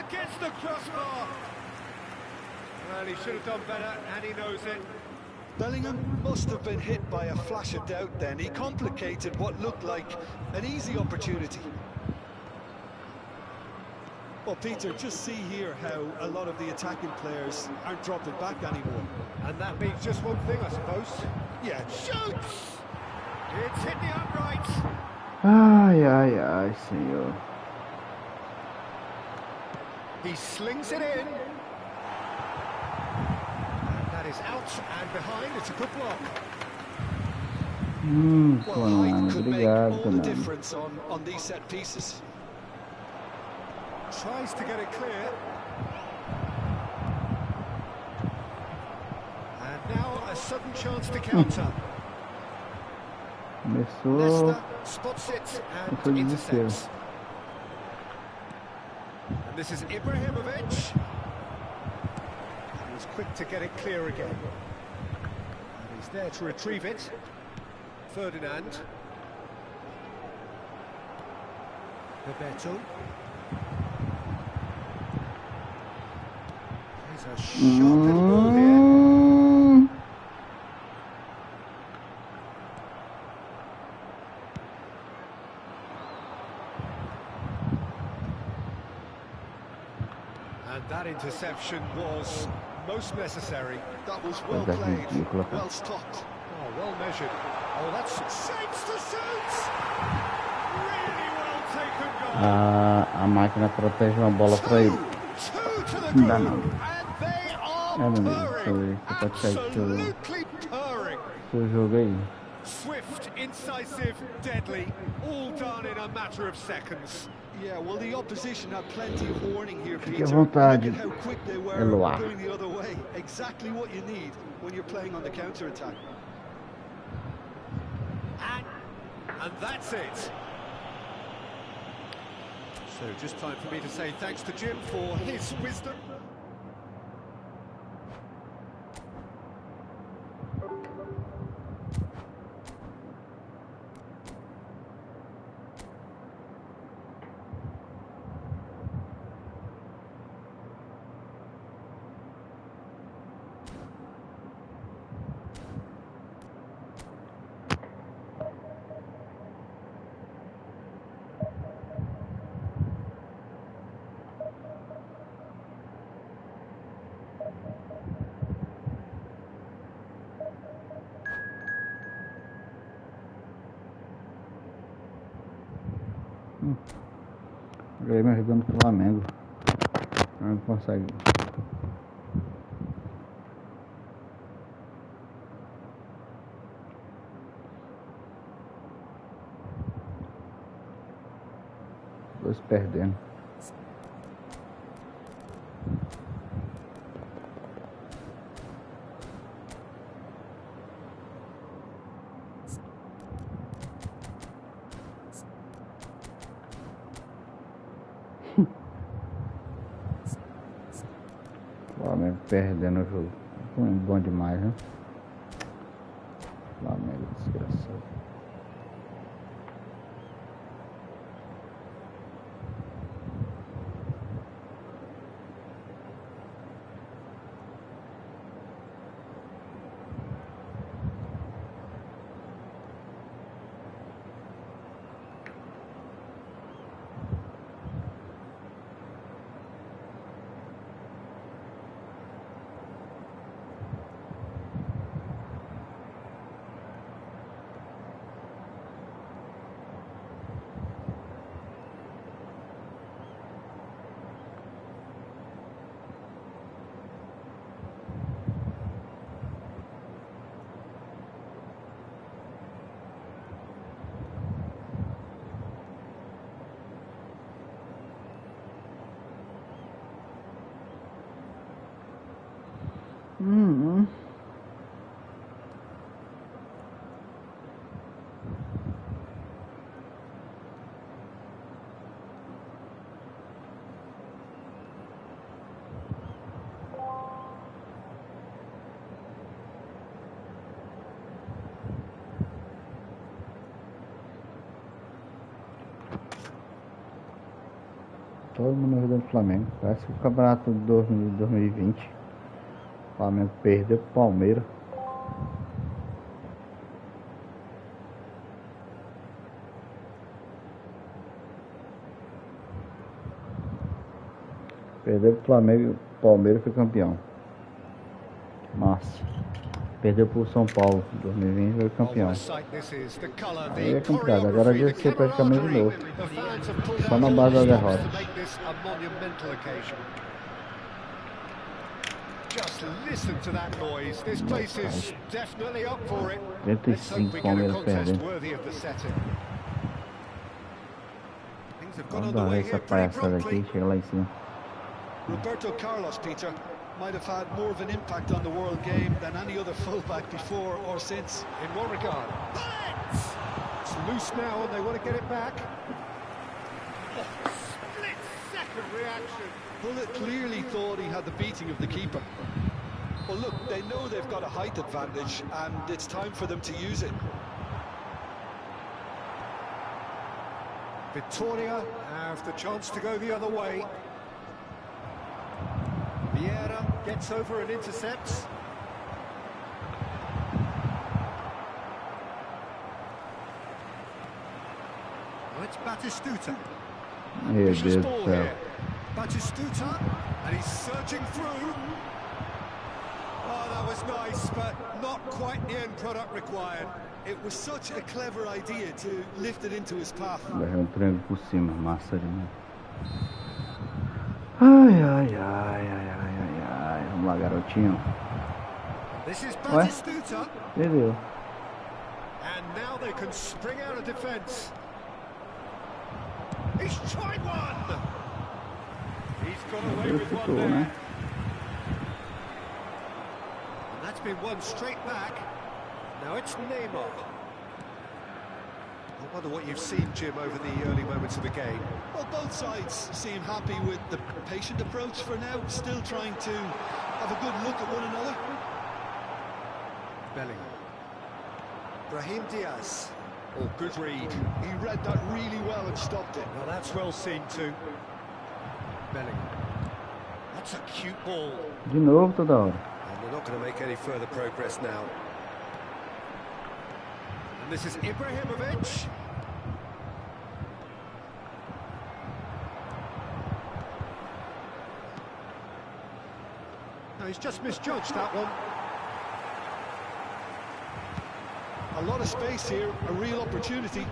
against the crossbar. And he should have done better, and he knows it. Bellingham must have been hit by a flash of doubt then. He complicated what looked like an easy opportunity. Well, Peter, just see here how a lot of the attacking players aren't dropping back anymore. And that means just one thing, I suppose. Yeah, Shoots! It's hit the upright. Ai, ai, ai, senhor. He slings it in. And that is out and behind. It's a good block. well, height Mano, could make obrigado, all the mano. difference on these set pieces. Tries to get it clear. And now a sudden chance to counter. Começou. Nesta spots it Começou and o desespero. intercepts. And this is Ibrahimovic. He was quick to get it clear again. And he's there to retrieve it. Ferdinand. Bebeto. There's a sharp little ball here. And that interception was most necessary. That was well That's played, ridículo, cara. well stopped. Oh, well measured. Oh, that's shapes to shoot! Really well taken goal. A máquina protege uma bola pra ele. Two to the Não dá, group, não. and they are É, meu Deus, purring. você pode sair do Absolutely purring. seu jogo aí. Swift, incisive, deadly, all done in a matter of seconds. Yeah, well, the opposition had plenty of warning here, Fique Peter. à vontade, Look at how quick they were Eloá. going the other way. Exactly what you need when you're playing on the counter-attack. And that's it. So just time for me to say thanks to Jim for his wisdom. Grêmio ajudando o Flamengo. Não consegue. Dois perdendo. Flamengo perdendo o jogo. Bom demais, né? Flamengo desgraçado. Todo mundo ajudando o Flamengo. Parece que o campeonato de 2020. O Flamengo perdeu pro Palmeiras. Perdeu pro Flamengo, o Palmeiras foi campeão. Massa. Perdeu pro São Paulo em 2020 foi campeão. Aí é complicado, agora ia ser praticamente de novo. Só na base da derrota. Just listen to that noise. This place is definitely up for it. 35 Palmeiras perdendo. Vamos dar essa palhaçada aqui, chega lá em cima. Roberto Carlos, Peter, might have had more of an impact on the world game than any other fullback before or since. In one regard. It's loose now and they want to get it back. Oh, split-second reaction. Bullet clearly thought he had the beating of the keeper. Well, look, they know they've got a height advantage and it's time for them to use it. Victoria have the chance to go the other way. Vieira gets over and intercepts. Well, it's Batistuta. Meu Deus do céu. Batistuta, and he's surging through. Oh, that was nice, but not quite the end product required. It was such a clever idea to lift it into his path. Vai triângulo por cima, massa demais. Ai, ai, ai, ai, ai, ai, ai. Vamos lá, garotinho. This is Batistuta. Perdeu. And now they can spring out of defense. He's tried one. He's got away with one there. And that's been one straight back. Now it's Neymar. I wonder what you've seen, Jim, over the early moments of the game. Well, both sides seem happy with the patient approach for now, still trying to have a good look at one another. Bellingham. Brahim Diaz. Oh, good read. He read that really well and stopped it. Now that's well seen too. Bellingham. That's a cute ball. De novo toda hora. And they're not going to make any further progress now. And this is Ibrahimovic. No, he's just misjudged that one. A lot of space here, a real opportunity.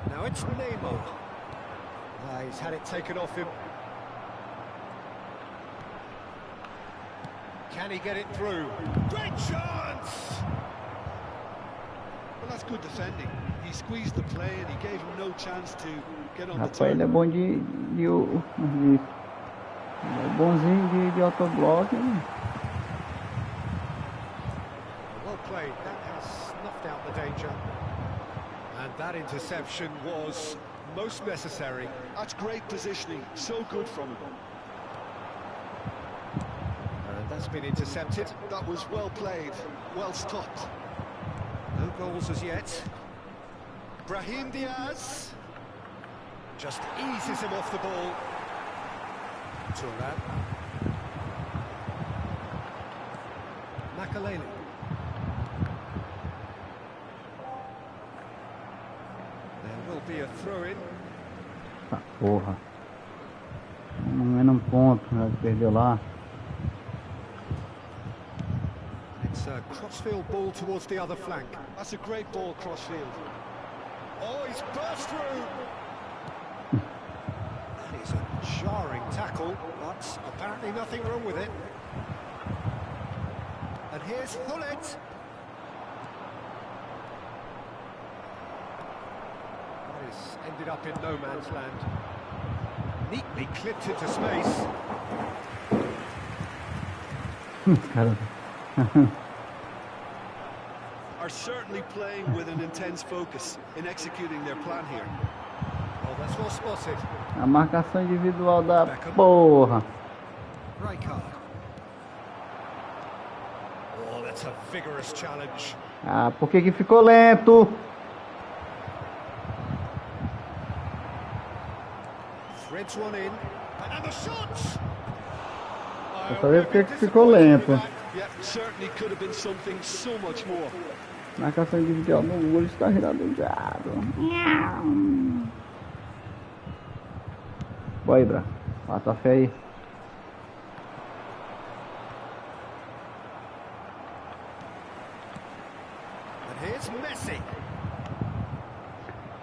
Now it's Neymar. He's had it taken off him. Can he get it through? Great chance! Well, that's good defending. He squeezed the play and he gave him no chance to get on the Rapaz, ele é turn. bom de ele é bonzinho de autoblock. Well played. That has snuffed out the danger. And that interception was most necessary. That's great positioning. So good from him. And that's been intercepted. That was well played. Well stopped. No goals as yet. Brahim Diaz just eases him off the ball. Turan. Makalele. There will be a throw-in. Tá, porra. Menos um ponto, já perdeu lá. It's a crossfield ball towards the other flank. That's a great ball crossfield. Oh, he's burst through! That is a jarring tackle, but apparently nothing wrong with it. And here's Hullet. That is ended up in no man's land. Neatly clipped into space. Cara. Are certainly playing with an intense focus in executing their plan here. Oh, that's well spotted. A marcação individual da porra. Rijkaard. Oh, that's a vigorous challenge. Ah, por que ficou lento? Threads one in. And the shot! Quer saber por que ficou lento? Yeah, certainly could have been something so much more. Marcação individual no olho está redondado. Boa aí, Bra. Bota a fé aí. And here's Messi.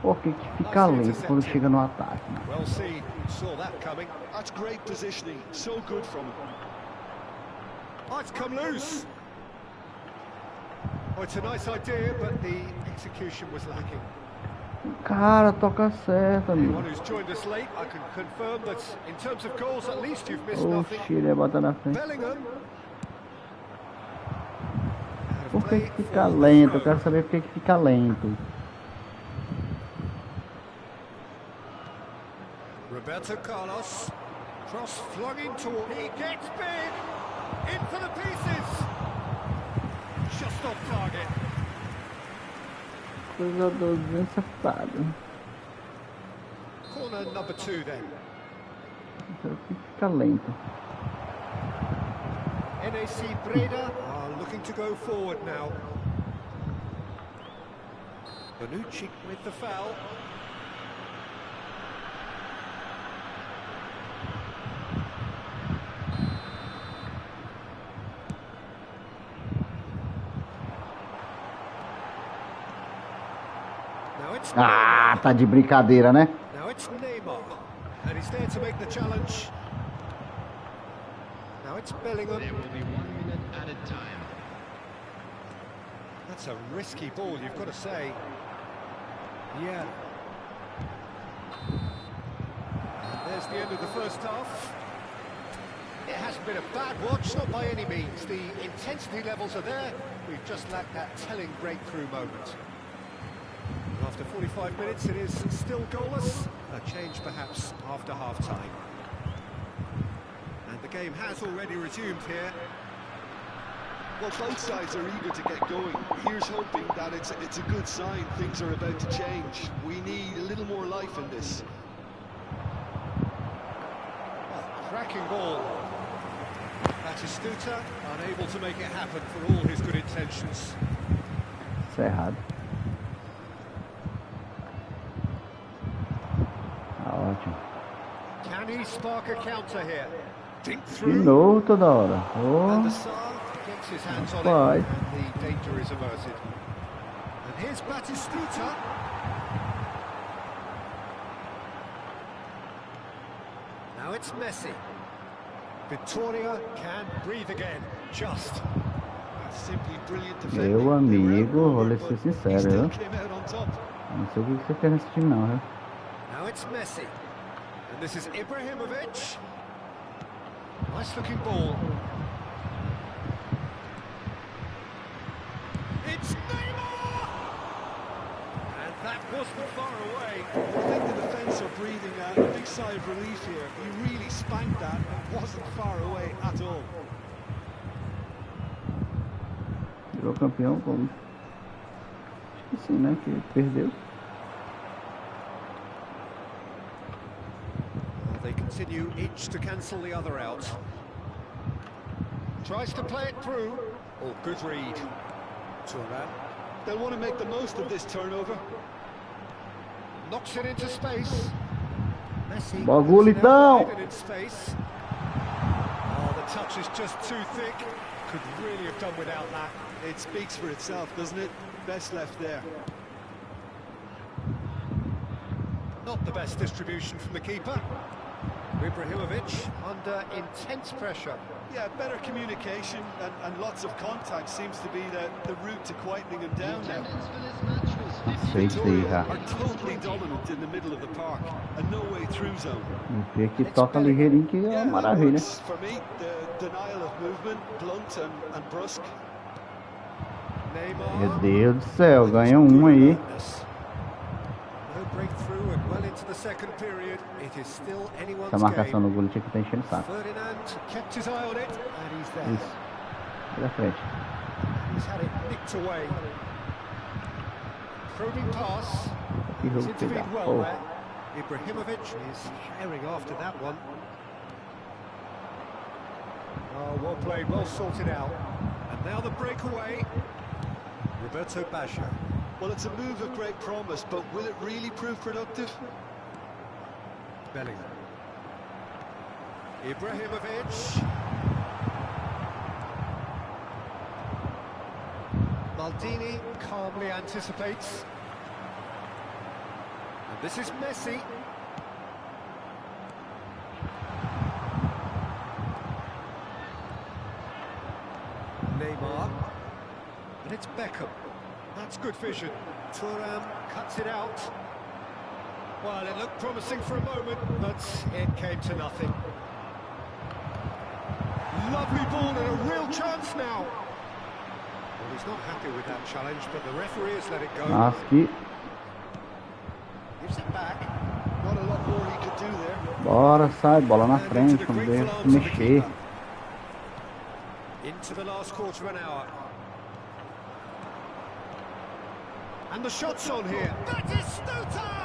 Por que fica lento quando chega no ataque? Mano? Well seen. Saw that coming. That's great positioning. So good from him. Oh, it's come loose. Oh, it's a nice idea, but the execution was lacking. Cara, toca certo, Anyone amigo. who's joined us late, I can confirm that in terms of goals, at least you've missed Oxi, nothing. ele ia botar na frente. Bellingham. Out of Por que play fica for the lento? Eu throw. quero saber por que fica lento. Roberto Carlos. Cross flung into. He gets big. In for the pieces. Just off target. Cruzador bem safado. Corner number 2 then. Por que fica lento? NAC Breda are looking to go forward now. Bonucci with the foul. Now it's Ah, tá de brincadeira, né? Now it's Neymar, and he's there to make the challenge. Now it's Bellingham. There will be 1 minute added time. That's a risky ball, you've got to say. Yeah. And there's the end of the first half. It hasn't been a bad watch, not by any means. The intensity levels are there. We've just lacked that telling breakthrough moment. After 45 minutes, it is still goalless. A change, perhaps, after half-time. And the game has already resumed here. Well, both sides are eager to get going. Here's hoping that it's a good sign. Things are about to change. We need a little more life in this. Oh, cracking ball. Batistuta unable to make it happen for all his good intentions. Isso é errado. Tá ótimo. Can he spark a counter here? Think De through. novo toda hora. And the Oh, Sar gets his hands on Right. it, and the danger is averted. And here's Batistuta. Now it's Messi. Victoria can breathe again. Just. Simply brilliant defending. Meu amigo, vou lhe ser He sincero, still viu? came out on top. Não sei o que você quer nesse time não, viu? Now it's Messi. And this is Ibrahimovic. Nice looking ball. It's Neymar! And that wasn't far away. I think the defence are breathing a big sigh of relief here. He really spanked that and wasn't far away at all. Virou campeão como? Esqueci, né? Que perdeu. They continue each to cancel the other out. Tries to play it through. Oh, good read. Turan. They'll want to make the most of this turnover. Knocks it into space. Messi. Bagulhão! In space. Oh, the touch is just too thick. Could really have done without that. It speaks for itself, doesn't it? Best left there. Not the best distribution from the keeper. Ibrahimovic under intense pressure. Yeah, better communication and lots of contact seems to be the route to quietening him down now. Attendance for this match was 50. Sei que sim, Are cara. totally dominant in the middle of the park, a no-way through zone. O P que toca ligeirinho que é uma that maravilha. works for me. The denial of movement, blunt and brusque. Neymar. Meu Deus do céu, ganha um aí. No breakthrough and well into the second period. It is still anyone's Essa marcação game. no gol tinha que estar enchendo o saco. Ferdinand kept his eye on it, and he's there. Isso. Vai da frente. He's had it nicked away. Probing pass. Que He's jogo que dá. intervened well Pô. there. Ibrahimovic is herring after that one. Oh, well played, well sorted out. And now the breakaway. Roberto Baggio. Well, it's a move of great promise, but will it really prove productive? Bellingham. Ibrahimovic. Maldini calmly anticipates. And this is Messi. Neymar. And it's Beckham. That's good vision. Thuram cuts it out. Well, it looked promising for a moment, but it came to nothing. Lovely ball and a real chance now. Well, he's not happy with that challenge, but the referee has let it go. Nossa, que... Gives it back. Not a lot more he could do there. Bora, sai, bola na And into frente, the vamos grateful ver se arms of the mexer. keeper. Into the last quarter of an hour. And the shot's on here. That is Stuta!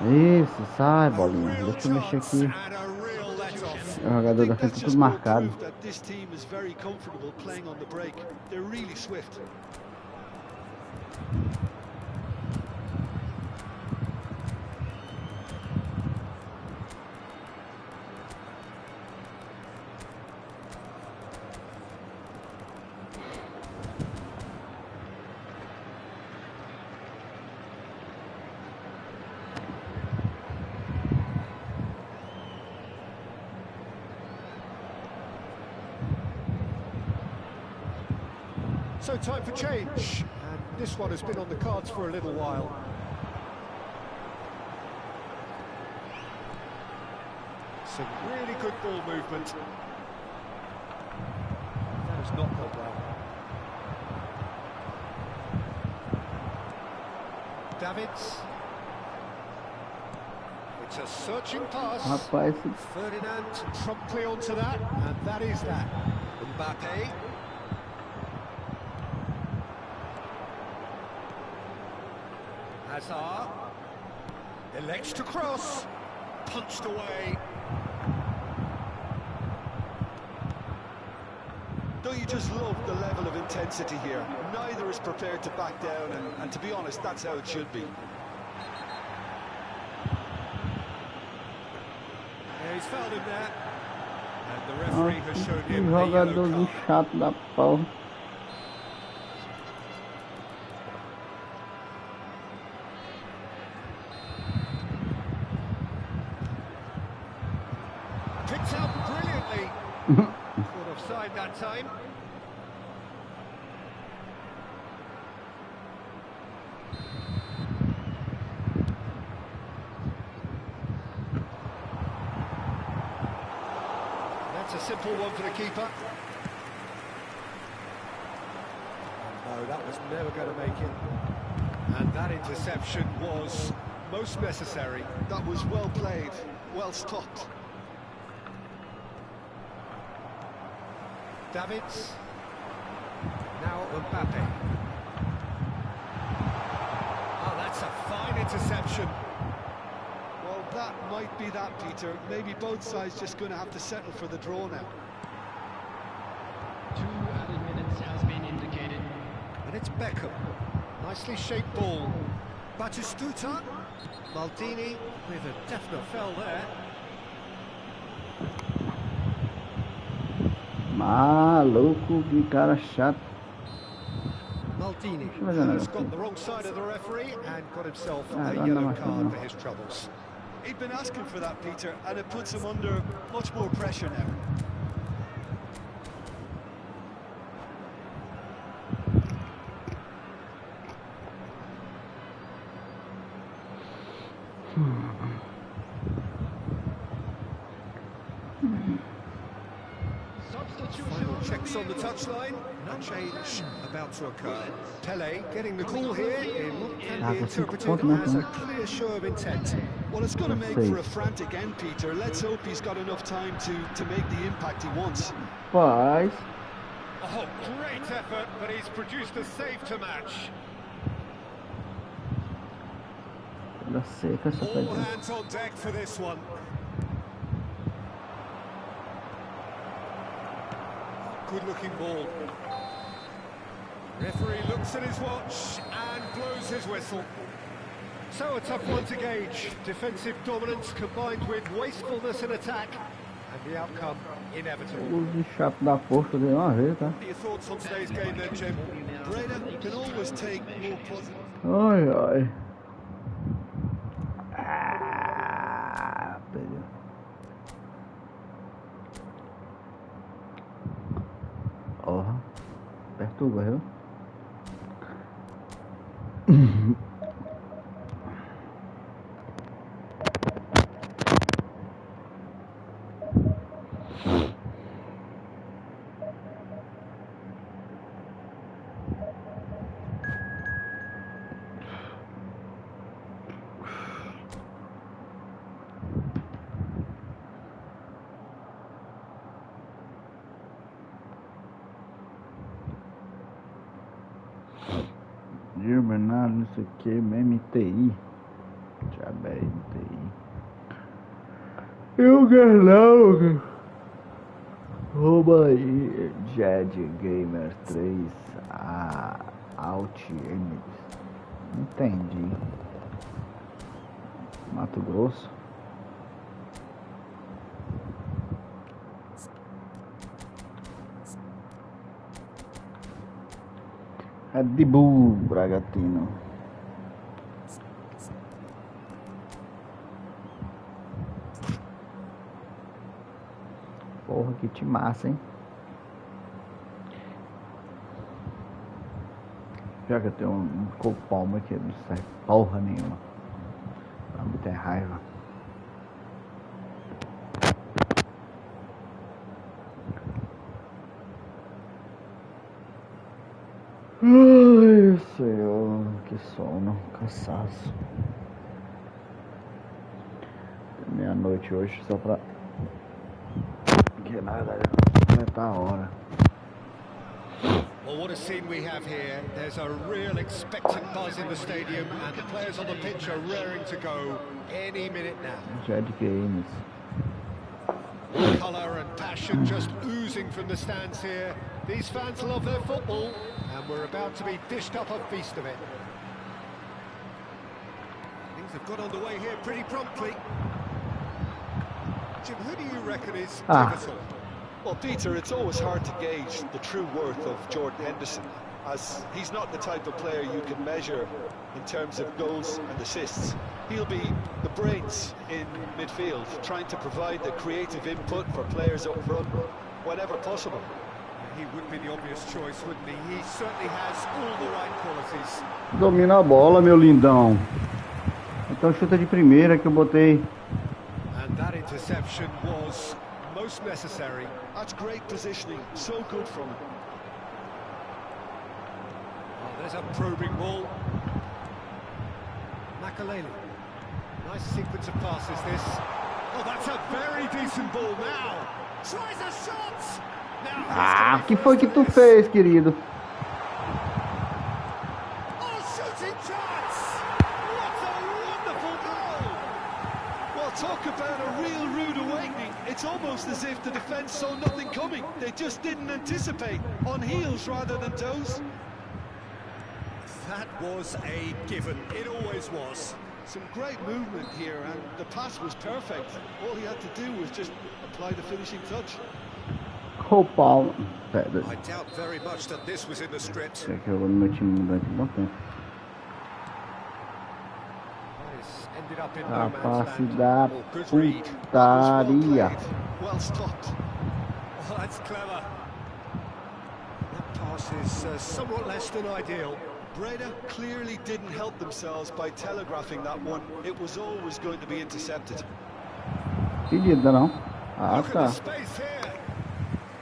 Isso, sai, bolinha. Deixa eu mexer aqui. And a real let-off. O jogador da frente tá tudo marcado. Prove that this team is very comfortable playing on the break. They're really swift. So time for change, and this one has been on the cards for a little while. Some really good ball movement. That has not gone well. Davids. It's a searching pass. Rapaz, Ferdinand promptly onto that, and that is that. Mbappe. Hazard elects to cross, punched away. Don't you just love the level of intensity here? Neither is prepared to back down, and to be honest, that's how it should be. Yeah, he's fouled him there, and the referee has nossa, shown que him a yellow jogadorzinho card. chato da porra. Picked out brilliantly. Sort of offside that time. That's a simple one for the keeper. No, that was never going to make it. And that interception was most necessary. That was well played, well stopped. Davids. Now Mbappe. Oh, that's a fine interception. Well, that might be that, Peter. Maybe both sides just going to have to settle for the draw now. 2 added minutes has been indicated. And it's Beckham. Nicely shaped ball. Batistuta. Maldini with a definite foul there. Maluco, que cara chato. Maldini has got the wrong side of the referee and got himself a no, yellow card for his troubles. He'd been asking for that, Peter, and it puts him under much more pressure now. Final checks on the touchline. No change about to occur. Pele getting the call here in what can be interpreted as a clear show of intent. Well, it's going to make for a frantic end, Peter. Let's hope he's got enough time to make the impact he wants. Paz. Oh, great effort, but he's produced a save to match. All hands on deck for this one. Good-looking ball. Referee looks at his watch and blows his whistle. So a tough one to gauge. Defensive dominance combined with wastefulness in attack, and the outcome inevitable. Chato da porta de uma vez, tá? What are your thoughts on today's game then, Jim? Breda can always take more positive. Ai, ai. Ah, perdeu. Porra, perturba, viu? Bernardo, não sei o que, MTI. Já é MTI. E o Canal. Rouba aí. Jed Gamer 3. Alt Enemies. Entendi. Mato Grosso. Red Bull Bragantino. Porra, que time massa, hein? Já que eu tenho um copalma que não sai porra nenhuma. Dá muita raiva. Ai, Senhor, que sono, cansaço. Meia-noite hoje só pra... Que nada, aumentar a hora. Well, what a scene we have here. There's a real expectant buzz in the stadium and the players on the pitch are raring to go any minute now. Jed Games. Colour and passion just oozing from the stands here. These fans love their football, and we're about to be dished up a feast of it. Things have got underway here pretty promptly. Jim, who do you reckon is pivotal? Well, Peter, it's always hard to gauge the true worth of Jordan Henderson, as he's not the type of player you can measure in terms of goals and assists. He'll be the brains in midfield, trying to provide the creative input for players up front whenever possible. He would be the obvious choice, wouldn't he? He certainly has all the right qualities. Domina a bola, meu lindão. Então chuta de primeira que eu botei. And that interception was most necessary. That's great positioning, so good from him. Oh, there's a probing ball. Makaleli. Nice sequence of passes this. Oh, that's a very decent ball now. Tries a shot. Now, Ah, que foi que tu fez, querido? oh, shooting chance. What a wonderful goal. Well, talk about a real rude awakening. It's almost as if the defence saw nothing coming. They just didn't anticipate. On heels rather than toes. That was a given. It always was. Some great movement here, and the pass was perfect. All he had to do was just apply the finishing touch. Roupal. I doubt very much that this was in the script. É que eu vou no meu time durante um bom tempo. This ended up in A no man's passe land. da Oh, good read. putaria. Well stopped. Oh, that's clever. That pass is somewhat less than ideal. Breda clearly didn't help themselves by telegraphing that one. It was always going to be intercepted. Pedida, não? Ah, Look at the tá. space here.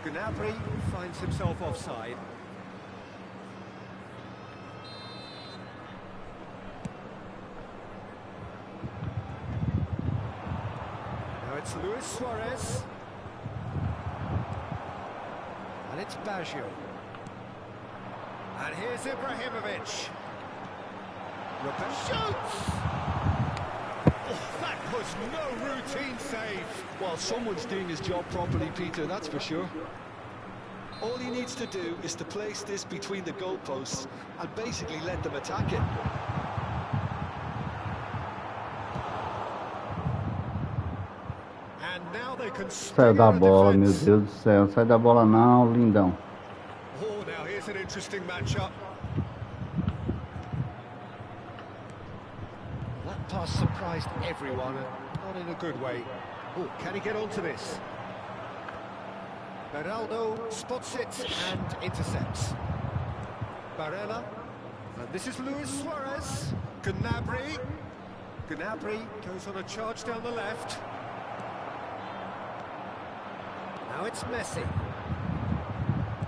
Gnabry finds himself offside. Now it's Luis Suarez. And it's Baggio. And here's Ibrahimovic. Shoots! Oh, that was no routine save. Well, someone's doing his job properly, Peter, that's for sure. All he needs to do is to place this between the goalposts and basically let them attack it. And now they can Saiu da bola, meu defense. Deus do céu. Sai da bola não, lindão. Oh, now here's an interesting matchup. That pass surprised everyone, and not in a good way. Oh, can he get onto this? Beraldo spots it and intercepts. Barella, and this is Luis Suarez. Gnabry. Gnabry goes on a charge down the left. Now it's Messi.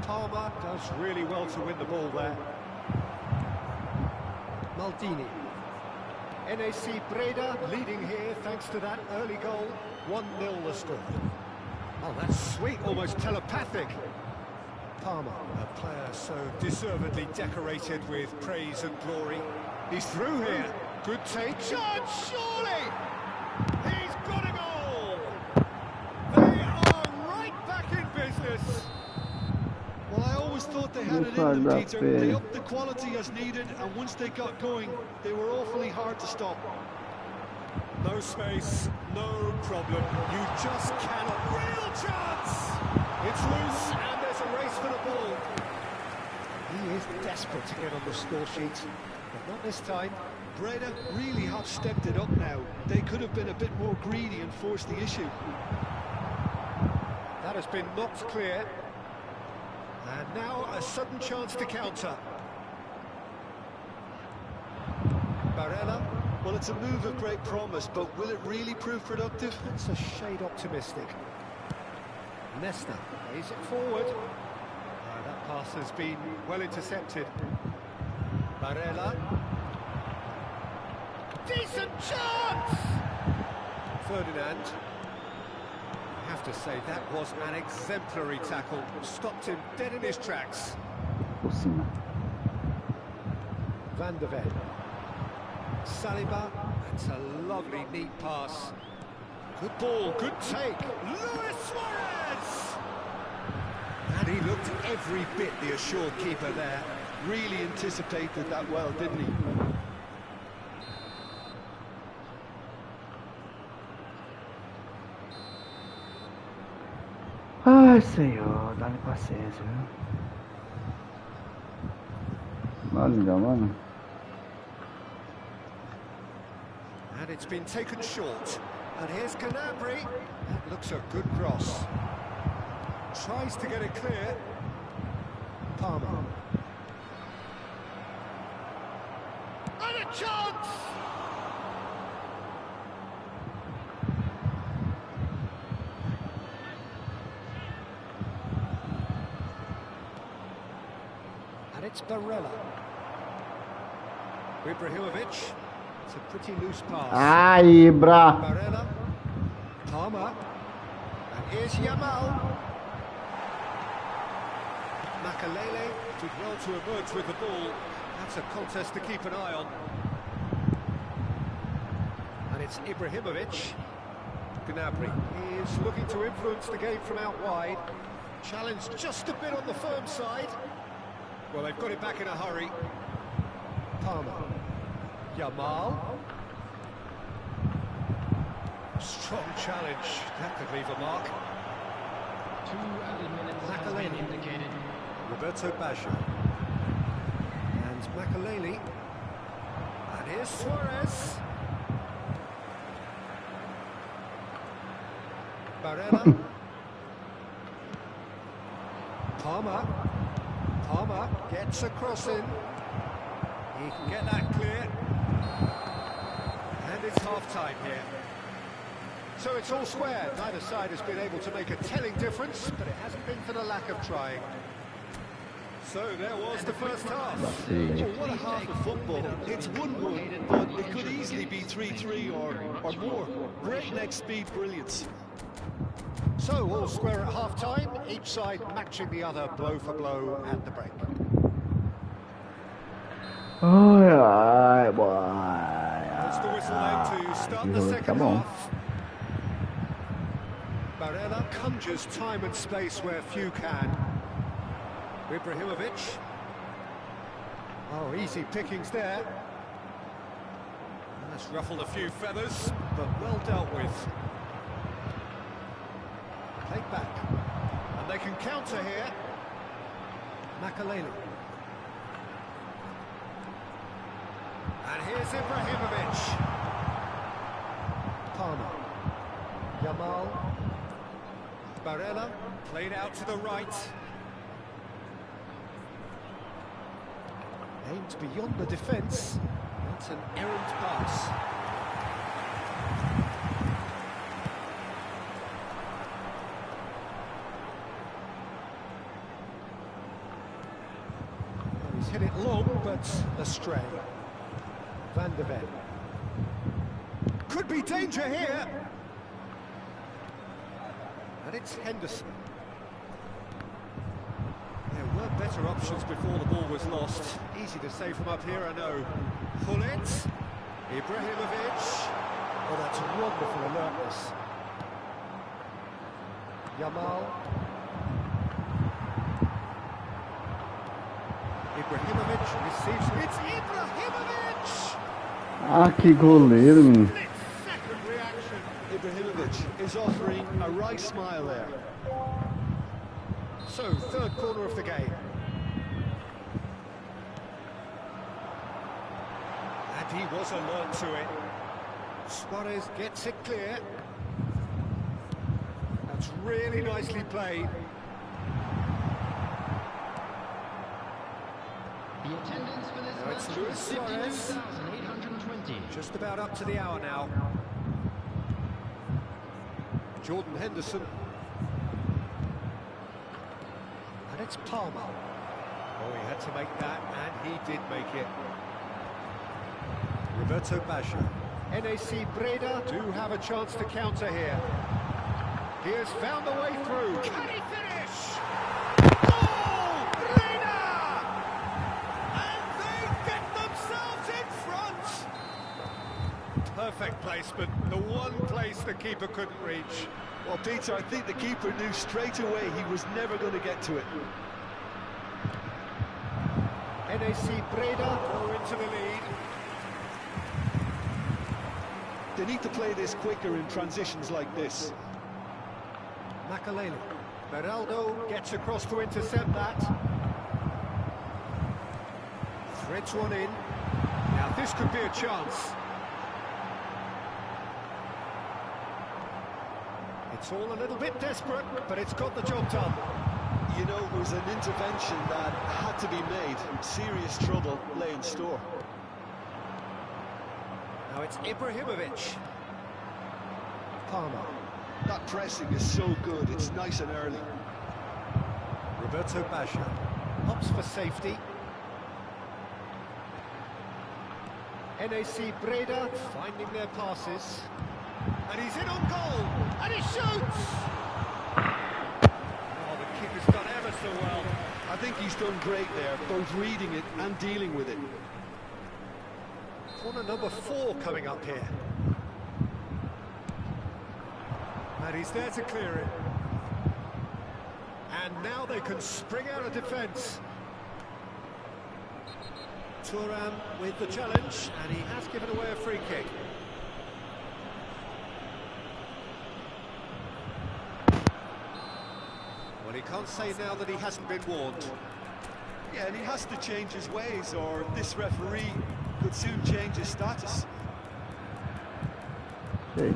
Palmer does really well to win the ball there. Maldini. NAC Breda leading here thanks to that early goal. 1-0 the score. Oh, that's sweet, almost telepathic. Palmer, a player so deservedly decorated with praise and glory. He's through here. Good take. Chance, surely! He's got a goal! They are right back in business. Well, I always thought they had it in them, Peter. They upped the quality as needed, and once they got going, they were awfully hard to stop. No space, no problem. You just cannot. Real chance! It's loose, and there's a race for the ball. He is desperate to get on the score sheet, but not this time. Breda really have stepped it up now. They could have been a bit more greedy and forced the issue. That has been knocked clear. And now a sudden chance to counter. Barella. Well, it's a move of great promise, but will it really prove productive? That's a shade optimistic. Nesta plays it forward. That pass has been well intercepted. Barella. Decent chance! Ferdinand. I have to say, that was an exemplary tackle. Stopped him dead in his tracks. Por cima. Van der Ven. Saliba, that's a lovely, neat pass. Good ball, good take. Luis Suarez! And he looked every bit the assured keeper there. Really anticipated that well, didn't he? Ai, Senhor, dá-me paciência, viu? Olha, lindão, mano. And it's been taken short. And here's Canabry. That looks a good cross. Tries to get it clear. Palmer. And a chance! And it's Barella. Ibrahimovic. It's a pretty loose pass. Ah, Ibra! Barella. Palmer. And here's Yamal. Makalele did well to emerge with the ball. That's a contest to keep an eye on. And it's Ibrahimovic. Gnabry is looking to influence the game from out wide. Challenged just a bit on the firm side. Well, they've got it back in a hurry. Palmer. Yamal. Strong challenge. That could leave a mark. 2 added minutes has been indicated. Roberto Baggio. And Makalele. And here's Suarez. Barella. Palmer. Palmer gets a cross in. He can get that clear. And it's half-time here. So it's all square. Neither side has been able to make a telling difference, but it hasn't been for the lack of trying. So there was the first half. Well, what a half of football. It's 1-1, but it could easily be 3-3 or more. Breakneck speed brilliance. So all square at half-time, each side matching the other blow for blow at the break. Ai, boy. That's the whistle then to start the second half. Barella conjures time and space where few can. Ibrahimovic. Oh, easy pickings there. That's ruffled a few feathers, but well dealt with. Played back. And they can counter here. Makalele. And here's Ibrahimovic. Palmer. Yamal. Barella. Played out to the right. Aimed beyond the defence. That's an errant pass. Well, he's hit it long, but astray. Van de Ven. Could be danger here. And it's Henderson. There were better options before the ball was lost. Easy to say from up here, I know. Hullet. Ibrahimovic. Oh, that's wonderful alertness. Yamal. Ibrahimovic receives. It's Ibrahimovic! Ah, que goleiro, menino. Split-second reaction. Ibrahimovic is offering a wry smile there. So, third corner of the game. And he was alert to it. Suarez gets it clear. That's really nicely played. The attendance for this Now it's match Luis is Suarez. 52,820. Just about up to the hour now. Jordan Henderson. And it's Palmer. Oh, he had to make that, and he did make it. Roberto Baggio. NAC Breda do have a chance to counter here. He has found the way through. Can he finish? Goal! Breda! And they get themselves in front! Perfect placement, the one place the keeper couldn't reach. Well, Peter, I think the keeper knew straight away he was never going to get to it. NAC Breda go into the lead. They need to play this quicker in transitions like this. Makalele. Beraldo gets across to intercept that. Threads one in. Now this could be a chance. It's all a little bit desperate, but it's got the job done. You know, it was an intervention that had to be made. Serious trouble lay in store. Now it's Ibrahimovic. Palmer. That pressing is so good, it's nice and early. Roberto Baggio. Opts for safety. NAC Breda finding their passes. And he's in on goal. And he shoots! Oh, the keeper's done ever so well. I think he's done great there, both reading it and dealing with it. Corner number 4 coming up here. And he's there to clear it. And now they can spring out of defence. Thuram with the challenge, and he has given away a free kick. Well, he can't say now that he hasn't been warned. Yeah, and he has to change his ways, or this referee could soon change his status. Hey.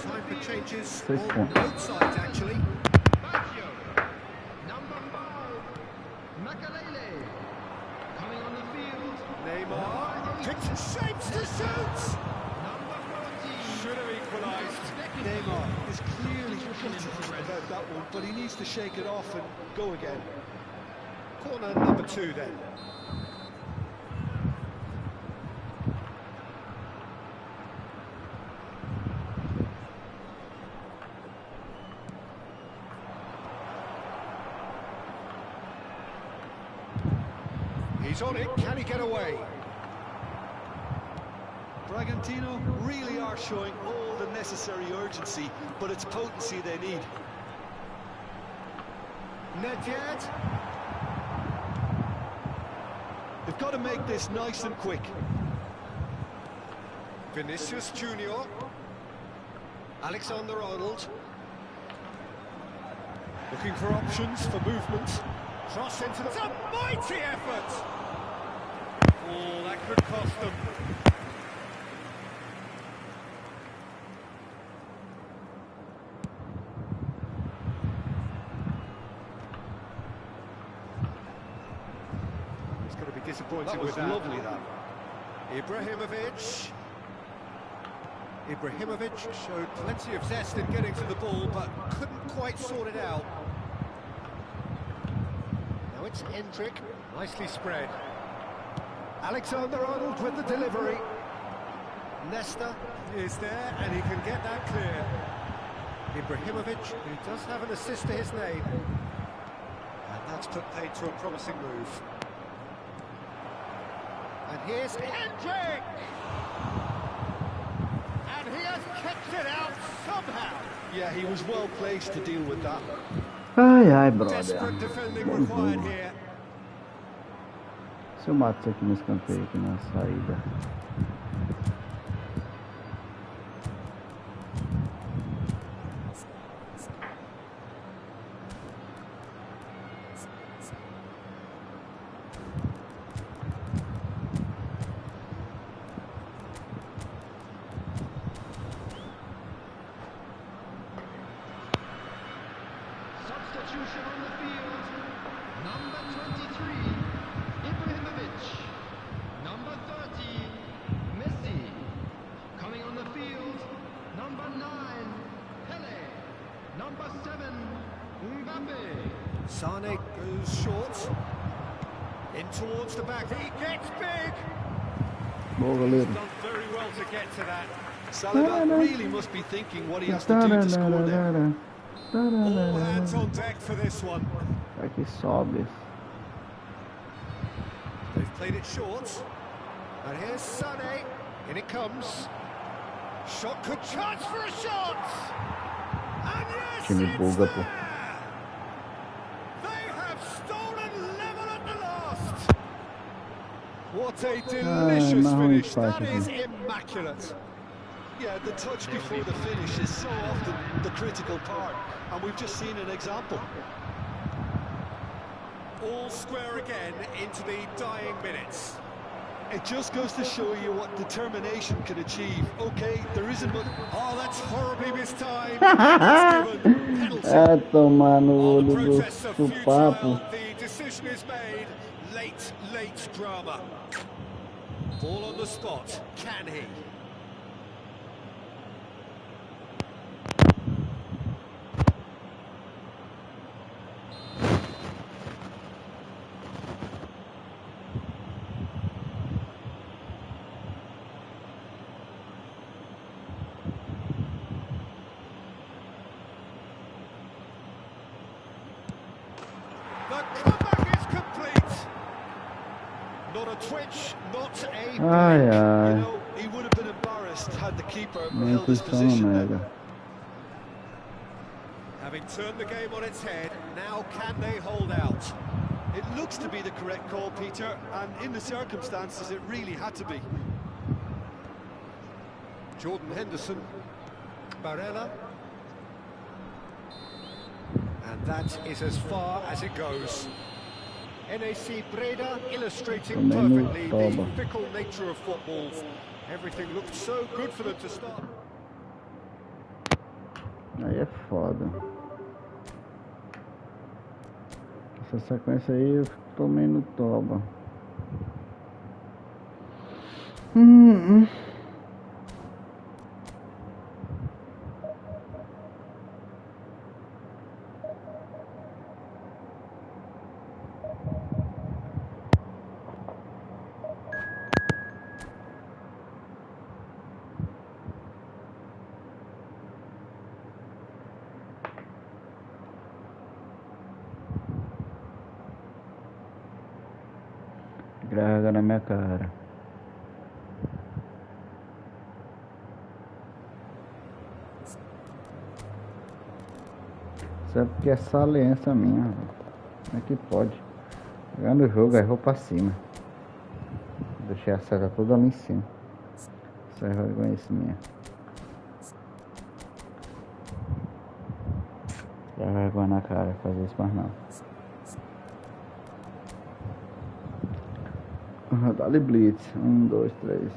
Time for changes 6 on points. both sides, actually. Baggio. Number 5. Makalele. Coming on the field. Neymar picks shapes to shoot. Number 14. Should have equalised. Neymar is clearly gutted about that one, but he needs to shake it off and go again. Corner number 2 then. He's on it, can he get away? Bragantino really are showing all the necessary urgency, but it's potency they need. Nedved. They've got to make this nice and quick. Vinicius Junior. Alexander-Arnold. Looking for options for movement. Cross into the... It's a mighty effort! Oh, that could cost them. He's going to be disappointed That was with that. lovely, that. Ibrahimovic. Ibrahimovic showed plenty of zest in getting to the ball, but couldn't quite sort it out. Now it's Endrick, nicely spread. Alexander-Arnold with the delivery. Nesta is there, and he can get that clear. Ibrahimovic, who does have an assist to his name. And that's put paid to a promising move. And here's Endrick! And he has kept it out somehow. Yeah, he was well placed to deal with that. Ai, ai, brother. Desperate defending Bom required jogo. here. Se eu mato isso aqui no escanteio, aqui na saída. Substitution on the field. Number 23, Ibrahimovic. Number 30, Messi. Coming on the field, number 9, Pele. Number 7, Mbappe. Sane goes short. In towards the back. He gets big. Boa, He's goleiro. done very well to get to that. Salah really must be thinking what he has to do to score there. All hands on deck for this one. Vai que sobe. They've played it short. And here's Sane. In it comes. Shot could chance for a shot. And yes, Time it's buga, pô. there. They have stolen level at the last. What a delicious finish. That aqui. is immaculate. Yeah, the touch before the finish is so often the critical part, and we've just seen an example. All square again into the dying minutes. It just goes to show you what determination can achieve. Okay, there isn't much. Oh, that's horribly mistimed. It's given penalty. É tomar no Oh, olho the protests are do futile. papo. The decision is made. Late drama. Ball on the spot. Can he? The comeback is complete. Not a twitch, not a Ai, You ai. know, he would have been embarrassed had the keeper Nem held his função position mega. there. Having turned the game on its head, now can they hold out? It looks to be the correct call, Peter, and in the circumstances, it really had to be. Jordan Henderson, Barella. And that is as far as it goes. NAC Breda illustrating Também no perfectly toba. the fickle nature of football. Everything looked so good for them to start. Aí é foda. Essa sequência aí eu tomei no toba. Graga na minha cara. Isso é porque é saliência minha. Como é que pode? Jogando o jogo, aí vou pra cima. Deixei a seta toda ali em cima. Isso é vergonha isso minha. Dá vergonha na cara fazer isso mais não. Dá-lhe blitz. 1, 2, 3.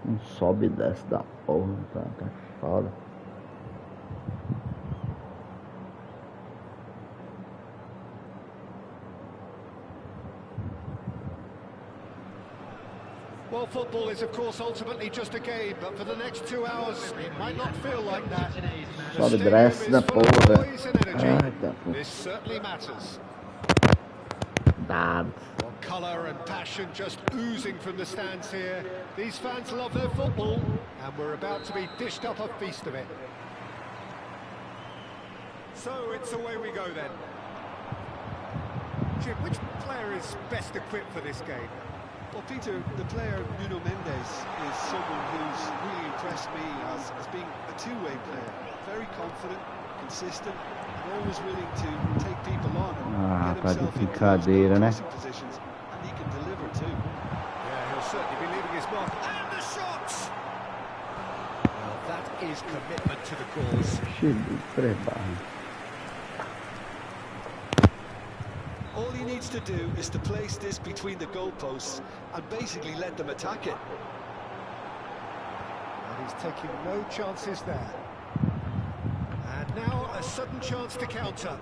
Não sobe e desce da porra, tá foda. Well, football is, of course, ultimately just a game, but for the next 2 hours, it might not feel like that. The Sobe e stadium desce is da full of porra. noise and energy. Ai, tá porra. This certainly matters. Dados. Well, colour and passion just oozing from the stands here. These fans love their football, and we're about to be dished up a feast of it. So it's away we go then. Jim, which player is best equipped for this game? Well, Peter, the player Nuno Mendes is someone who's really impressed me as being a two-way player. Very confident, consistent, and always willing to take people on and get himself into those good crossing positions, and he can deliver too. Yeah, he'll certainly be leaving his mark. And the shot! Well, that is commitment to the cause. All he needs to do is to place this between the goalposts and basically let them attack it. And he's taking no chances there. And now a sudden chance to counter.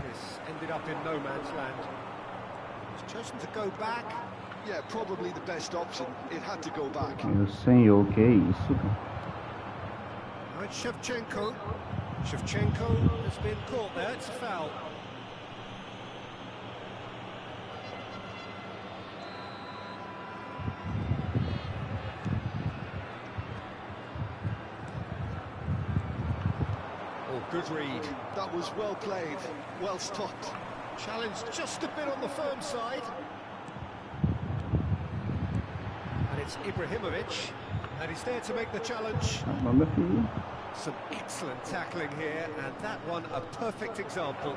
This ended up in no man's land. He's chosen to go back. Yeah, probably the best option. It had to go back. Meu senhor, que é isso? Now it's Shevchenko. Shevchenko has been caught there, it's a foul. Oh, good read. That was well played, well stopped. Challenge just a bit on the firm side. And it's Ibrahimovic, and he's there to make the challenge. Calma, meu filho. Some excellent tackling here, and that one a perfect example.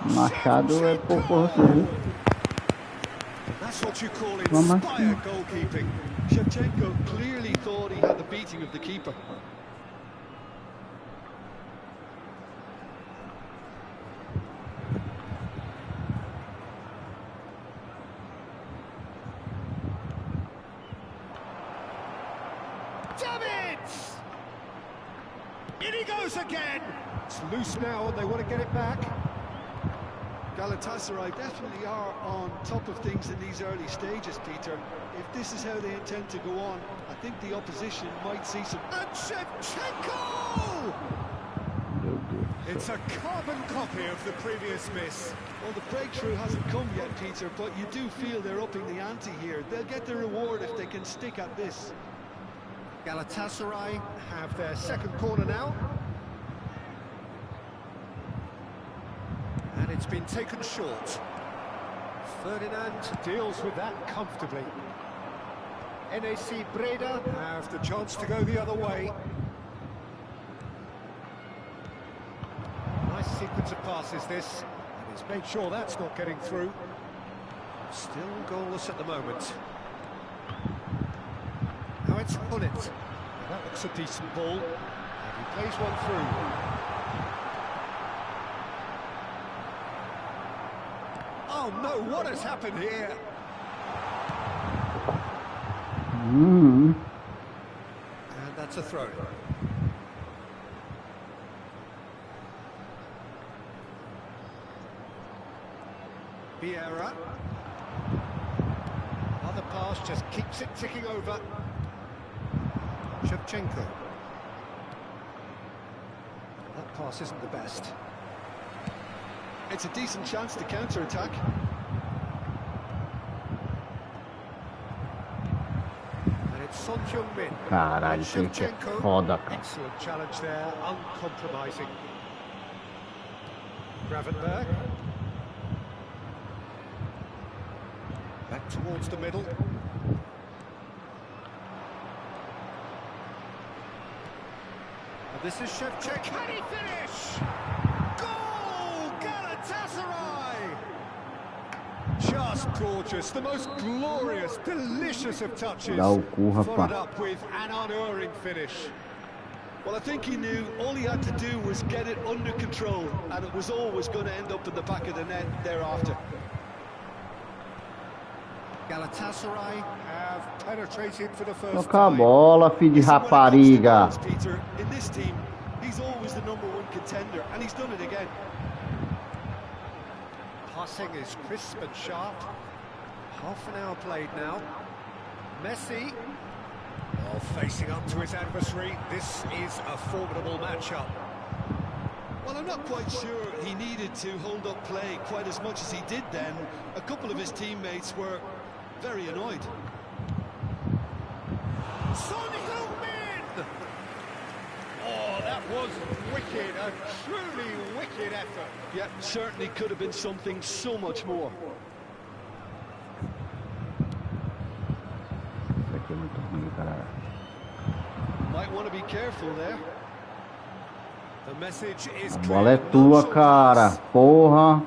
Machado é por você. That's what you call inspired goalkeeping. Shevchenko clearly thought he had the beating of the keeper. Davids! In he goes again! It's loose now and they want to get it back. Galatasaray definitely are on top of things in these early stages, Peter. If this is how they intend to go on, I think the opposition might see some... And Shevchenko! It's a carbon copy of the previous miss. Well, the breakthrough hasn't come yet, Peter, but you do feel they're upping the ante here. They'll get the reward if they can stick at this. Galatasaray have their second corner now. And it's been taken short. Ferdinand deals with that comfortably. NAC Breda have the chance to go the other way. Nice sequence of passes this, and he's made sure that's not getting through. Still goalless at the moment. Now it's Hullet. That looks a decent ball, and he plays one through. Oh no, what has happened here? And that's a throw. Vieira. Another pass just keeps it ticking over. Shevchenko. That pass isn't the best. It's a decent chance to counter-attack. And it's Son Heung-min. Caralho, Shevchenko. Foda, cara. Excellent challenge there, uncompromising. Gravenberg. Back towards the middle. And this is Shevchenko. Can he finish? Goal! Galatasaray! Just gorgeous. The most glorious, delicious of touches. Dá o cu, Followed rapaz. up with an unerring finish. Well, I think he knew all he had to do was get it under control, and it was always going to end up in the back of the net thereafter. Galatasaray have penetrated for the first Toca a time. bola, filho de Listen, when it comes to rapariga. goals, Peter, in this team, he's always the #1 contender, and he's done it again. Passing is crisp and sharp. Half an hour played now. Messi, oh, facing up to his adversary. This is a formidable matchup. Well, I'm not quite sure he needed to hold up play quite as much as he did then. A couple of his teammates were very annoyed. Son Heung-min! Oh, that was wicked, a truly wicked effort. Yeah, certainly could have been something so much more. Isso aqui é muito ruim, cara. Might want to be careful there. The message is A clear. bola é No tua, short cara. pass. Porra.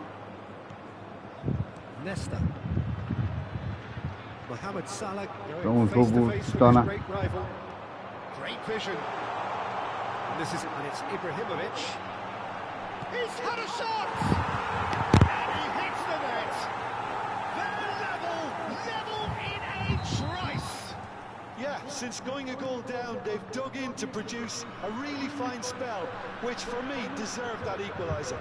Nesta. Mohamed Salah Então going o face to jogo face se with torna... his great rival. Great vision. And it's Ibrahimovic. He's had a shot! And he hits the net. They're level in a trice. Yeah, since going a goal down, they've dug in to produce a really fine spell, which for me deserved that equaliser.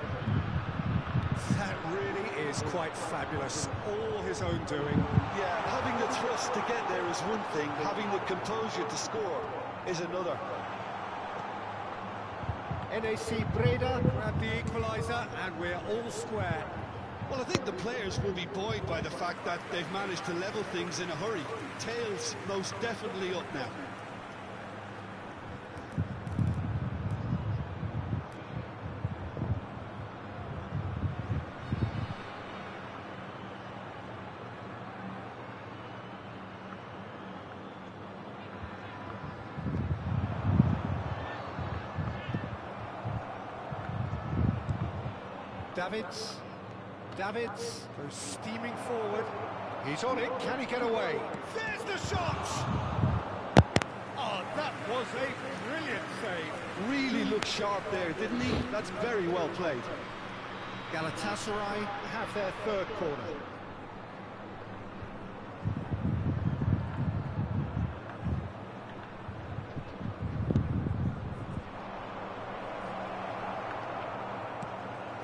That really is quite fabulous. All his own doing. Yeah, having the thrust to get there is one thing, having the composure to score is another. NAC Breda grab the equaliser and we're all square. Well, I think the players will be buoyed by the fact that they've managed to level things in a hurry. Tails most definitely up now. Davids goes steaming forward. He's on it, can he get away? There's the shot! Oh, that was a brilliant save. Really looked sharp there, didn't he? That's very well played. Galatasaray have their third corner.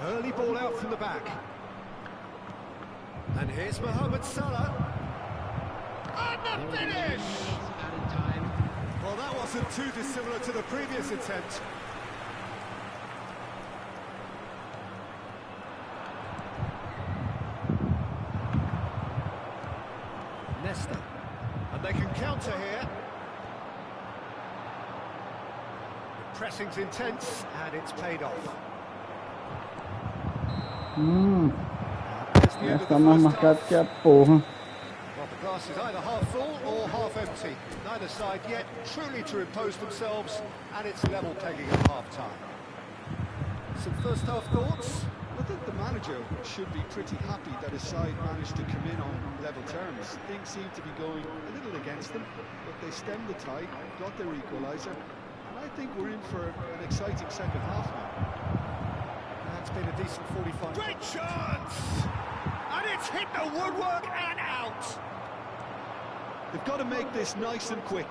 Early ball out from the back. And here's Mohamed Salah. And the finish! Added time. Well, that wasn't too dissimilar to the previous attempt. Nesta. And they can counter here. The pressing's intense, and it's paid off. Essa mais marcada que a porra. Well, the glass is either half full or half empty. Neither side yet truly to impose themselves, and it's level pegging at half-time. Some first-half thoughts? I think the manager should be pretty happy that his side managed to come in on level terms. Things seem to be going a little against them, but they stemmed the tide, got their equaliser, and I think we're in for an exciting second half now. That's been a decent 45. Great chance! And it's hit the woodwork and out! They've got to make this nice and quick.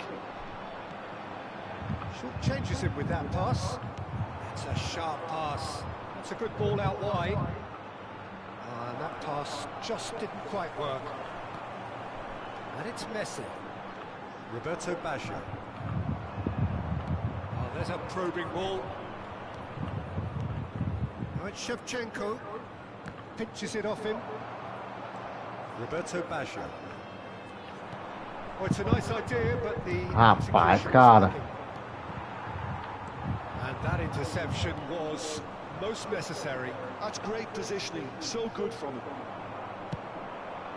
Short changes him with that pass. It's a sharp pass. That's a good ball out wide. And that pass just didn't quite work. And it's Messi. Roberto Baggio. Oh, there's a probing ball. Now it's Shevchenko. Pinches it off him. Roberto Baggio. Oh, it's a nice idea, but the... Rapaz, cara. And that interception was most necessary. That's great positioning, so good from him.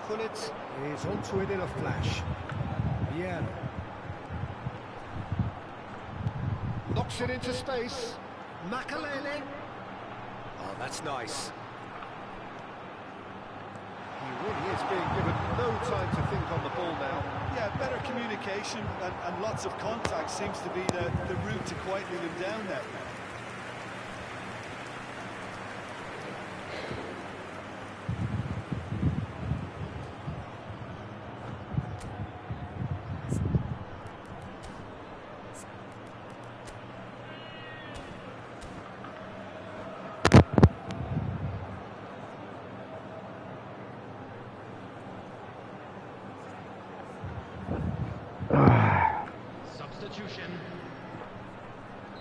Gullit is onto it in a flash. Vieira. Knocks it into space. Makalele. Oh, that's nice. He really is being given no time to think on the ball now. Yeah, better communication and lots of contact seems to be the route to quietening him down there. Substitution.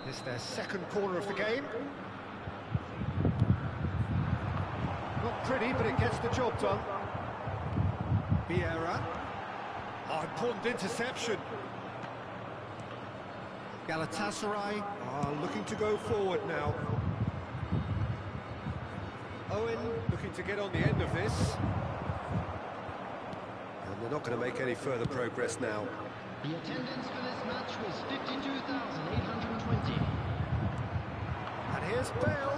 It's their second corner of the game. Not pretty, but it gets the job done. Vieira. Oh, important interception. Galatasaray are looking to go forward now. Owen looking to get on the end of this. And they're not going to make any further progress now. The attendance for this match was 52,820. And here's Bale.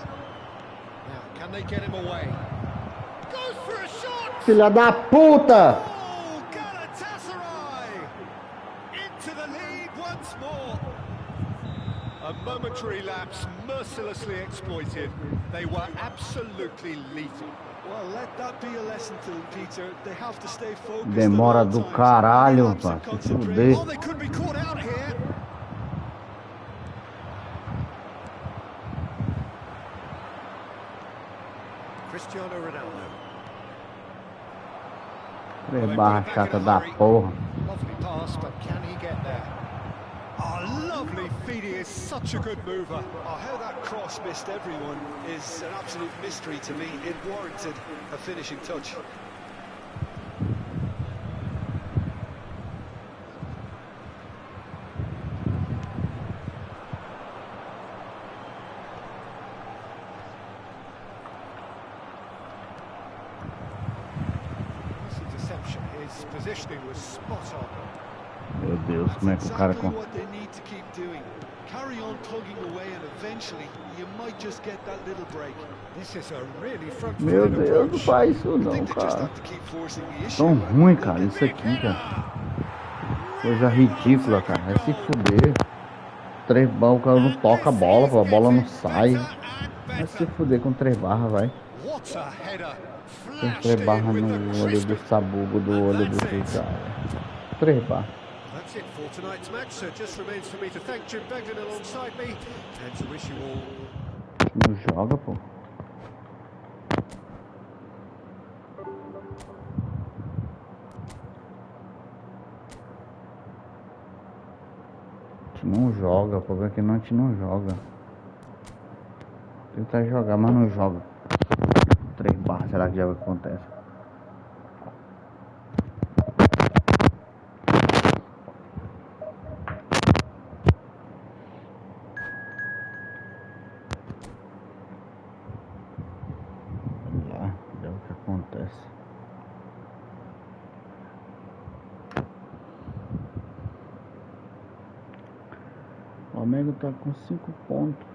Now, can they get him away? Goes for a shot! Filha da puta! Oh, Galatasaray! Into the lead once more. A momentary lapse mercilessly exploited. They were absolutely lethal. Well, let that be a lesson to them, Peter. They have to stay focused. Demora do caralho, pá. Se fuder. Oh, they could be caught out here. Cristiano Ronaldo. Três barra chata da porra. Lovely pass, but can he get there? Oh, lovely feed. He is such a good mover. Oh, how that cross missed everyone is an absolute mystery to me. It warranted a finishing touch. This interception, his positioning was spot on. Meu Deus, como é que o cara com... what they need to keep doing. Carry on plugging away and eventually you might just get that little break. This is a really front Meu Deus, não faz isso não, cara. Tão ruim, cara, isso aqui, cara. Coisa ridícula, cara. Vai se fuder. 3 barras, o cara não toca a bola não sai. Vai se fuder com 3 barras, vai. Tem 3 barras no olho do sabugo, do olho do cara. 3 barras. That's it for tonight's match, so it just remains for me to thank Jim Begden alongside me and to wish you all. Não joga, pô. A gente não joga, o problema é que a gente não joga. Tentar jogar, mas não joga. 3 barras, será que já acontece? O Flamengo tá com 5 pontos.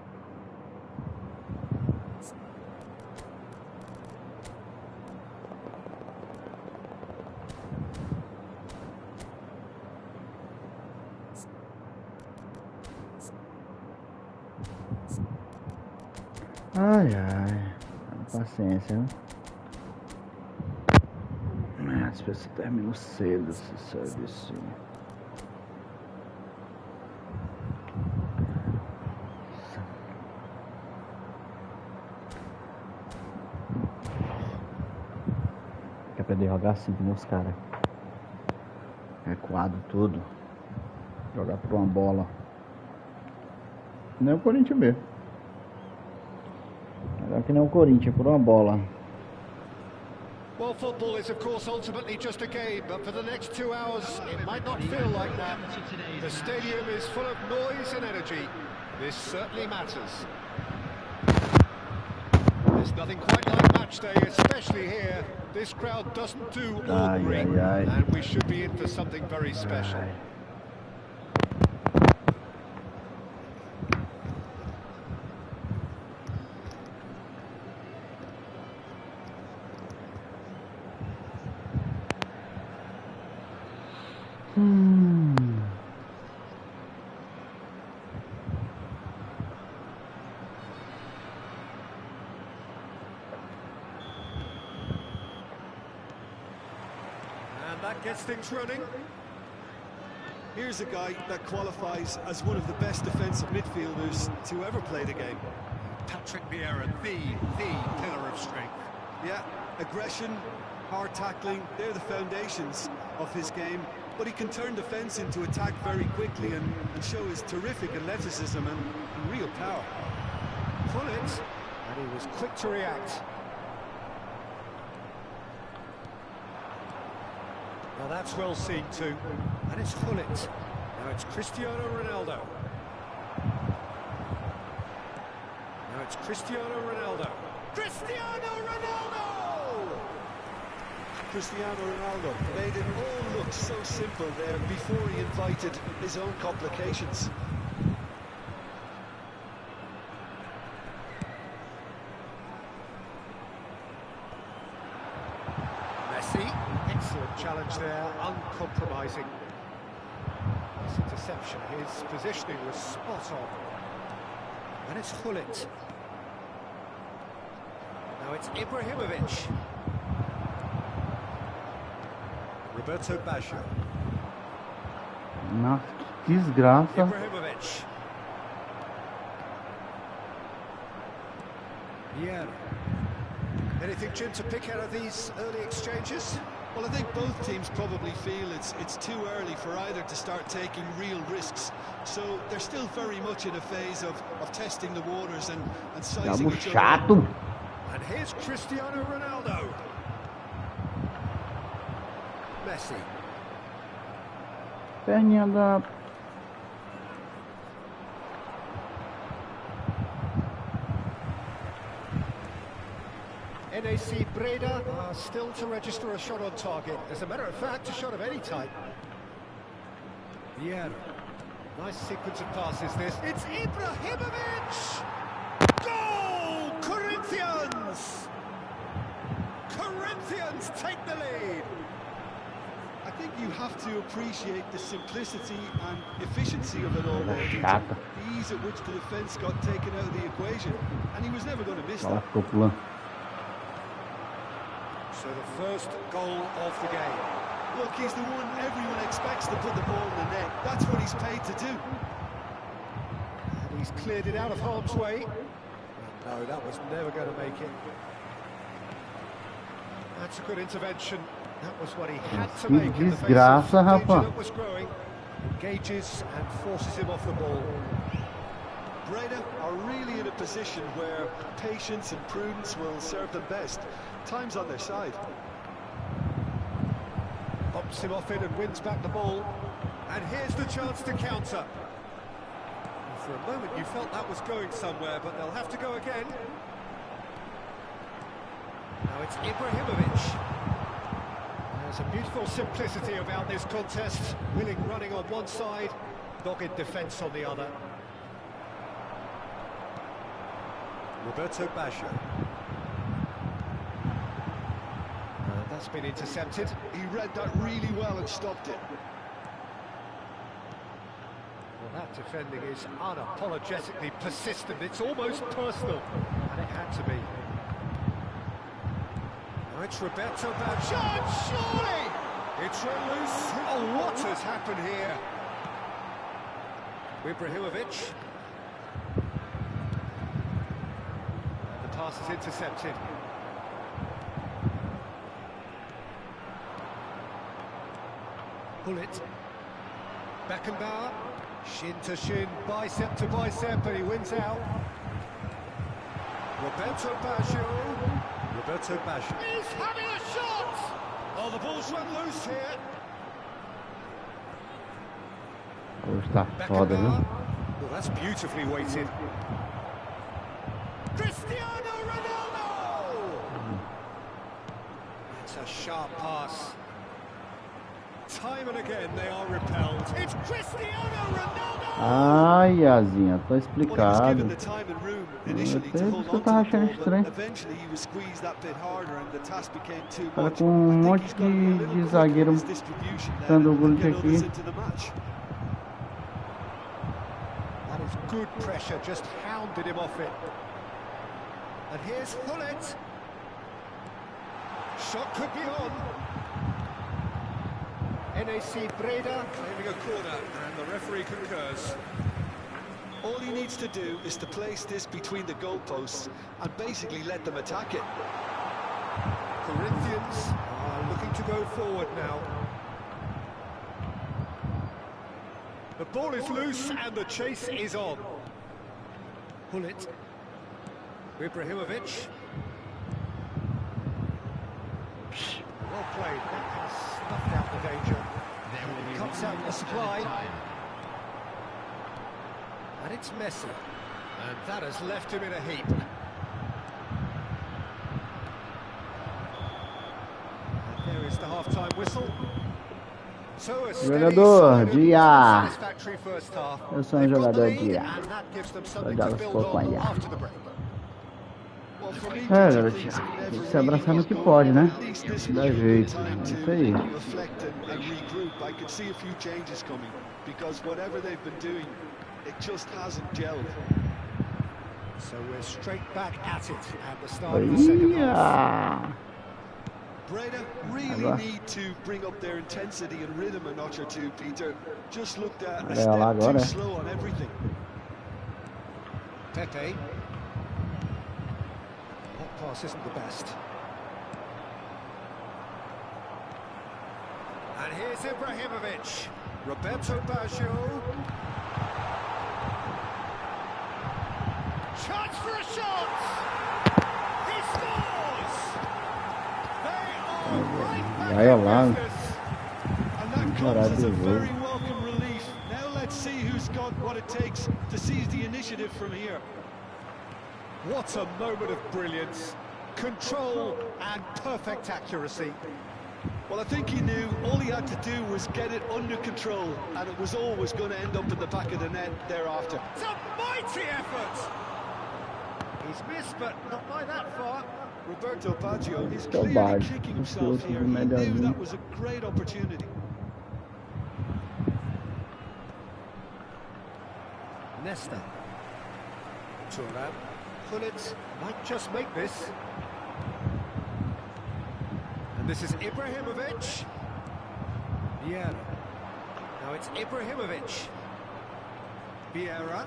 Ai, ai. Paciência, né? As pessoas terminam cedo esse serviço. Quer aprender a jogar assim, meus caras. Recuado tudo. Jogar por uma bola. Nem o Corinthians mesmo. Jogar que nem o Corinthians, por uma bola. Well, football is, of course, ultimately just a game, but for the next 2 hours, it might not feel like that. The stadium is full of noise and energy. This certainly matters. There's nothing quite like match day, especially here. This crowd doesn't do ordinary, and we should be in for something very special. That gets things running. Here's a guy that qualifies as one of the best defensive midfielders to ever play the game. Patrick Vieira, the pillar of strength. Yeah, aggression, hard tackling, they're the foundations of his game. But he can turn defence into attack very quickly and show his terrific athleticism and real power. Full it, and he was quick to react. Now that's well seen too, and it's Hullet. Now it's Cristiano Ronaldo. Now it's Cristiano Ronaldo. Cristiano Ronaldo! Cristiano Ronaldo made it all look so simple there before he invited his own complications. Messi, excellent challenge there, uncompromising. This interception, his positioning was spot on. And it's Hullet. Now it's Ibrahimovic. Roberto Baggio. Nossa, que desgraça. Ibrahimovic. Yeah. Anything, Jim, to pick out of these early exchanges? Well, I think both teams probably feel it's too early for either to start taking real risks. So they're still very much in a phase of testing the waters and sizing each other. And here's Cristiano Ronaldo. Messi. Perninha da... NAC Breda are still to register a shot on target. As a matter of fact, a shot of any type. Yeah, nice sequence of passes this. It's Ibrahimovic! Goal! Corinthians! Corinthians take the lead! I think you have to appreciate the simplicity and efficiency of it all there. Chata. The ease at which the defence got taken out of the equation, and he was never going to miss Ela that. ficou pulando. So the first goal of the game. Look, he's the one everyone expects to put the ball in the net. That's what he's paid to do. And he's cleared it out of harm's way. No, that was never going to make it. That's a good intervention. That was what he had to make in the face of Desgraça, danger rapaz. that was growing. Engages and forces him off the ball. Breda are really in a position where patience and prudence will serve them best. Time's on their side. Bumps him off it and wins back the ball. And here's the chance to counter. For a moment you felt that was going somewhere, but they'll have to go again. Now it's Ibrahimovic. There's a beautiful simplicity about this contest. Willing running on one side, dogged defence on the other. Roberto Baggio. That's been intercepted. He read that really well and stopped it. Well, that defending is unapologetically persistent. It's almost personal, and it had to be. Now it's Roberto Baggio. Surely! It's run loose. Oh, what has happened here? Ibrahimovic. The pass is intercepted. Pull it. Beckenbauer. Shin to shin, bicep to bicep, and he wins out. Roberto Baggio. Roberto Baggio. He's having a shot! Oh, the ball's run loose here. Hoje tá foda, viu? Well, that's beautifully weighted. Cristiano Ronaldo! It's a sharp pass. Time and again they are repelled. It's Cristiano Ronaldo! Ai, Azinha, tá Well, he was explicado. given the time and room initially Até to por hold isso que eu on tava to the achando ball, but estranho. eventually he was squeezed that bit harder and the task became too Cara, much. com I think monte he's got to be a little de quicker zagueiro in his distribution now dando and gol get aqui. others into the match. That is good pressure, just hounded him off it. And here's Hullet. Shot could be on. NAC Breda claiming a corner, and the referee concurs. All he needs to do is to place this between the goalposts and basically let them attack it. Corinthians are looking to go forward now. The ball is loose and the chase is on. Hullet. Ibrahimovic. Well played. That has snuffed out the danger. He cuts out the supply. And it's Messi. And that has left him in a heap. And there is the half-time whistle. So a steady, Jogador solid, de IA. satisfactory first half. Eu sou They've got the jogador lead, de IA. and that gives them something Jogar to os build pouco on IA. after the break. Well, for me, É, critical garotinho, things tem never que se abraçar no really que get pode, né? at least this Dá much jeito, time é to isso aí. reflect and regroup. I could see a few changes coming because whatever they've been doing, it just hasn't gelled. So we're straight back at it at the start of the second half. Ia! Breda really Agora. need to bring up their intensity and rhythm a notch or two, Peter. Just looked at a Olha lá step agora. too slow on everything. Pepe. That pass isn't the best. And here's Ibrahimovic. Roberto Baggio. Chance for a shot! He scores! They are right back Vai lá. And that comes as a Maravilhoso. very welcome relief. Now let's see who's got what it takes to seize the initiative from here. What a moment of brilliance, control and perfect accuracy. Well, I think he knew all he had to do was get it under control, and it was always going to end up in the back of the net thereafter. It's a mighty effort! He's missed, but not by that far. Roberto Baggio is Então, clearly Baggio, kicking himself here. He knew that was a great opportunity. Nesta. Turan. Gullit might just make this. And this is Ibrahimovic. Vieira. Now it's Ibrahimovic. Vieira.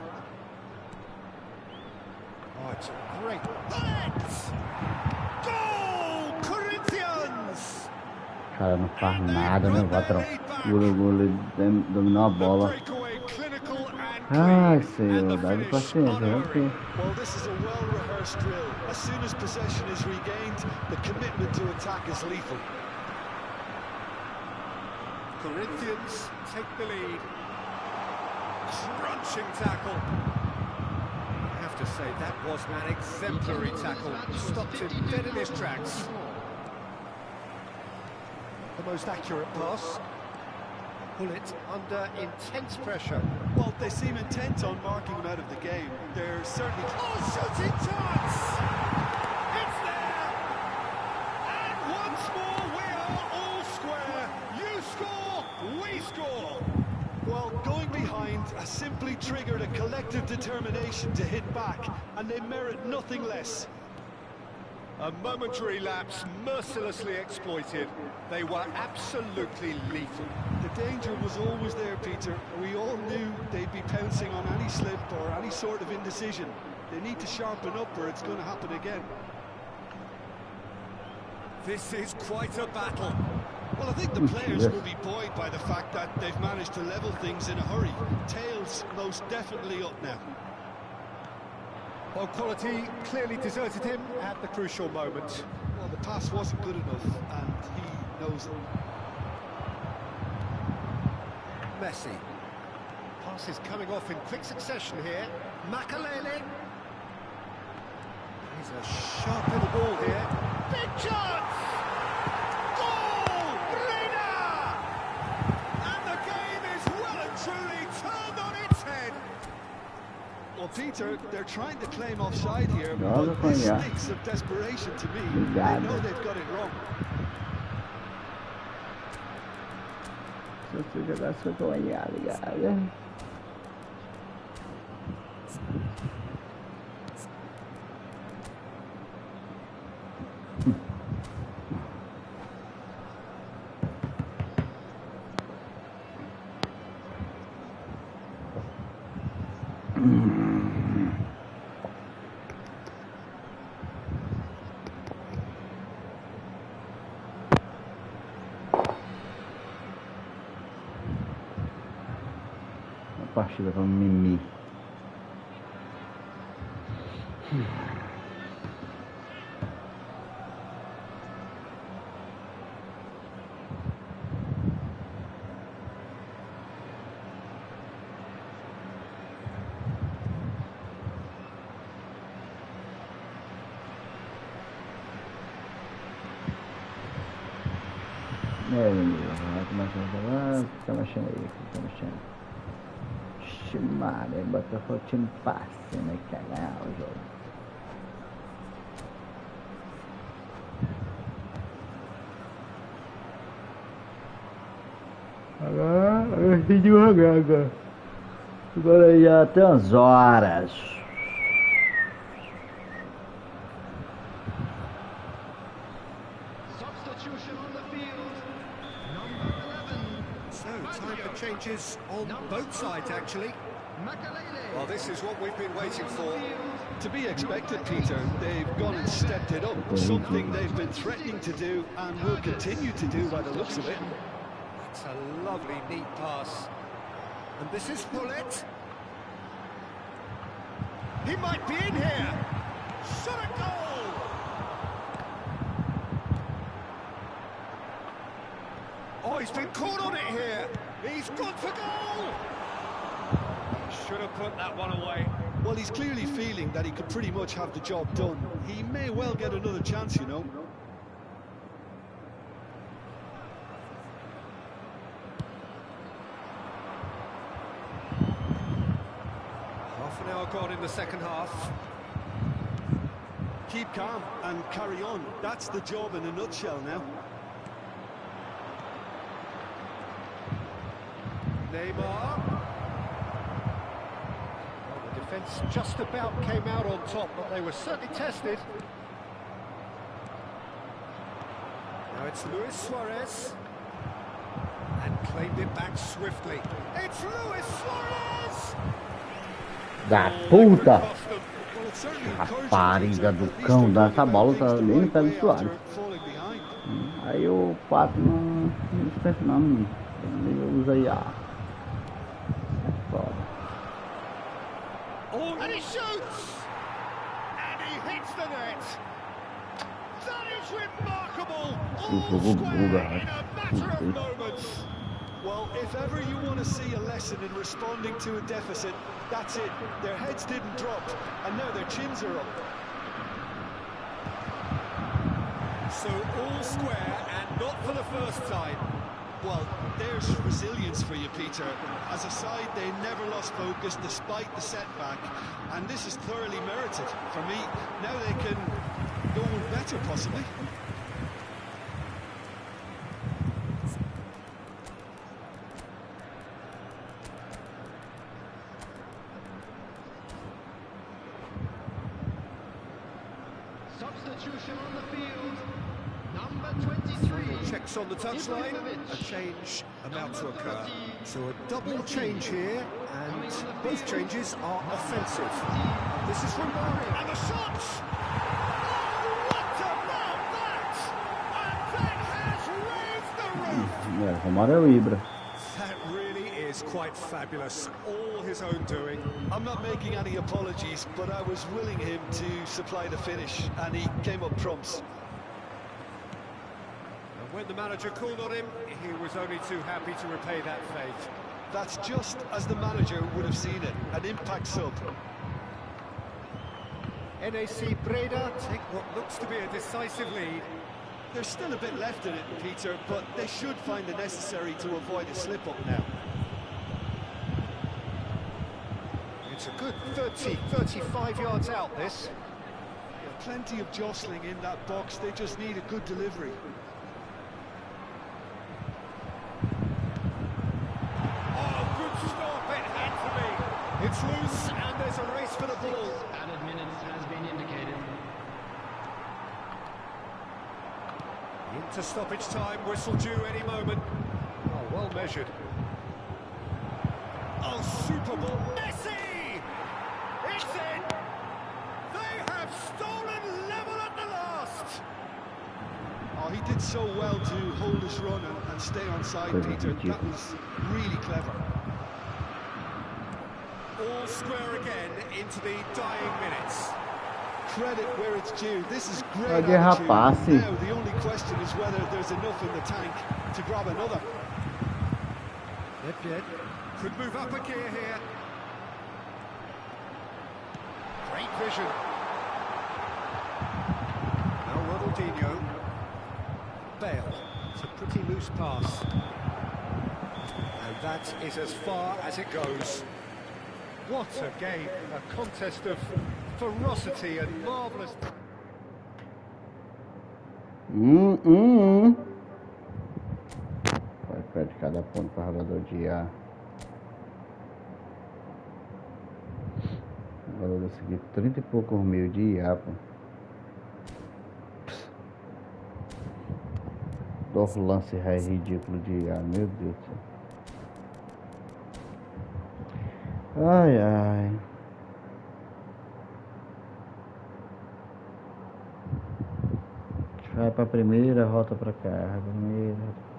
Oh, it's a great... Gullit! Goal! Corinthians! Cara, não faz nada, né? Patrão. Golo dominou a bola. Breakaway, clinical and Ai, clean. And Senhor, the dá de finish paciência, né? Porque Well, this is a well-rehearsed drill. As soon as possession is regained, the commitment to attack is lethal. Corinthians take the lead. Crunching tackle. I have to say, that was an exemplary tackle. Stopped him dead in his tracks. The most accurate pass. Gullit under intense pressure. Well, they seem intent on marking him out of the game. They're certainly... Oh, shooting chance! It's there! And once more, we are all square. You score, we score. Well, going behind has simply triggered a collective determination to hit back, and they merit nothing less. A momentary lapse mercilessly exploited. They were absolutely lethal. The danger was always there, Peter. We all knew they'd be pouncing on any slip or any sort of indecision. They need to sharpen up or it's going to happen again. This is quite a battle. Well, I think the players will be buoyed by the fact that they've managed to level things in a hurry. Tails most definitely up now. Well, quality clearly deserted him at the crucial moment. Well, the pass wasn't good enough, and he knows it. Messi. Pass is coming off in quick succession here. Makalele. He's a sharp little ball here. Big chance! Goal! Reina! And the game is well and truly turned on its head. Well, Peter, they're trying to claim offside here, No, but this yeah. stinks of desperation to me. Obrigado. They know they've got it wrong. se você jogasse eu tô ligado. Partida para mimimi. Vai começando a falar, fica mexendo aí, fica mexendo. Mano, Botafogo time passe, né, Canal, jogo. Agora, eu fiz devagar agora. Agora já tem umas horas. Substitution on the field. Number 11. So, time for changes on both sides, actually. Well, this is what we've been waiting for. To be expected, Peter. They've gone and stepped it up. Something they've been threatening to do and will continue to do by the looks of it. It's a lovely, neat pass. And this is Gullit. He might be in here. Shot a goal! Oh, he's been caught on it here. He's gone for goal! Should have put that one away. Well, he's clearly feeling that he could pretty much have the job done. He may well get another chance, you know. have gone in the second half. Keep calm and carry on. That's the job in a nutshell now. Neymar. Well, the defence just about came out on top, but they were certainly tested. Now it's Luis Suarez. And claimed it back swiftly. It's Luis Suarez! Da puta! Well, it's certainly Rapariga do cão, dá essa bola tá bem no pé do Suárez. Aí o Pato não dispensa não, ele usa IA. É foda. Oh, and he shoots! And he hits the net! That is remarkable! All square in a matter of moments! Well, if ever you want to see a lesson in responding to a deficit, that's it. Their heads didn't drop, and now their chins are up. So all square, and not for the first time. Well, there's resilience for you, Peter. As a side, they never lost focus despite the setback, and this is thoroughly merited. For me, now they can go on better, possibly. Substitution on the field. Number 23. Checks on the touchline. A change about to occur. So a double change here, and both changes are offensive. This is from Murray, and the shots! Oh, what about that? And that has raised the roof! Romário é o Ibra. That really is quite fabulous. All his own doing. I'm not making any apologies, but I was willing him to supply the finish, and he came up trumps. And when the manager called on him, he was only too happy to repay that faith. That's just as the manager would have seen it, an impact sub. NAC Breda take what looks to be a decisive lead. There's still a bit left in it, Peter, but they should find the necessary to avoid a slip-up now. It's a good 35 yards out, this. Plenty of jostling in that box, they just need a good delivery. Oh, good stop, it had to be. It's loose, and there's a race for the ball. Added minutes has been indicated. Into stoppage time, whistle due any moment. Oh, well measured. Oh, Super Bowl. Messi! It's in! They have stolen level at the last! Oh, he did so well to hold his run and stay on side, Peter. That was really clever. All square again into the dying minutes. Credit where it's due. This is great Cadê attitude. rapaz? Now, the only question is whether there's enough in the tank to grab another. Yep. Could move up a gear here. Great vision. Now Ronaldinho. Bale. It's a pretty loose pass. And that is as far as it goes. What a game. A contest of ferocity and marvellous... Vai perder cada ponto para jogador de IA. Agora eu vou seguir 30 e poucos mil de IA, pô. Dois lances ridículos de IA, meu Deus do céu. Ai. Vai pra primeira, volta pra cá. Vai pra primeira, volta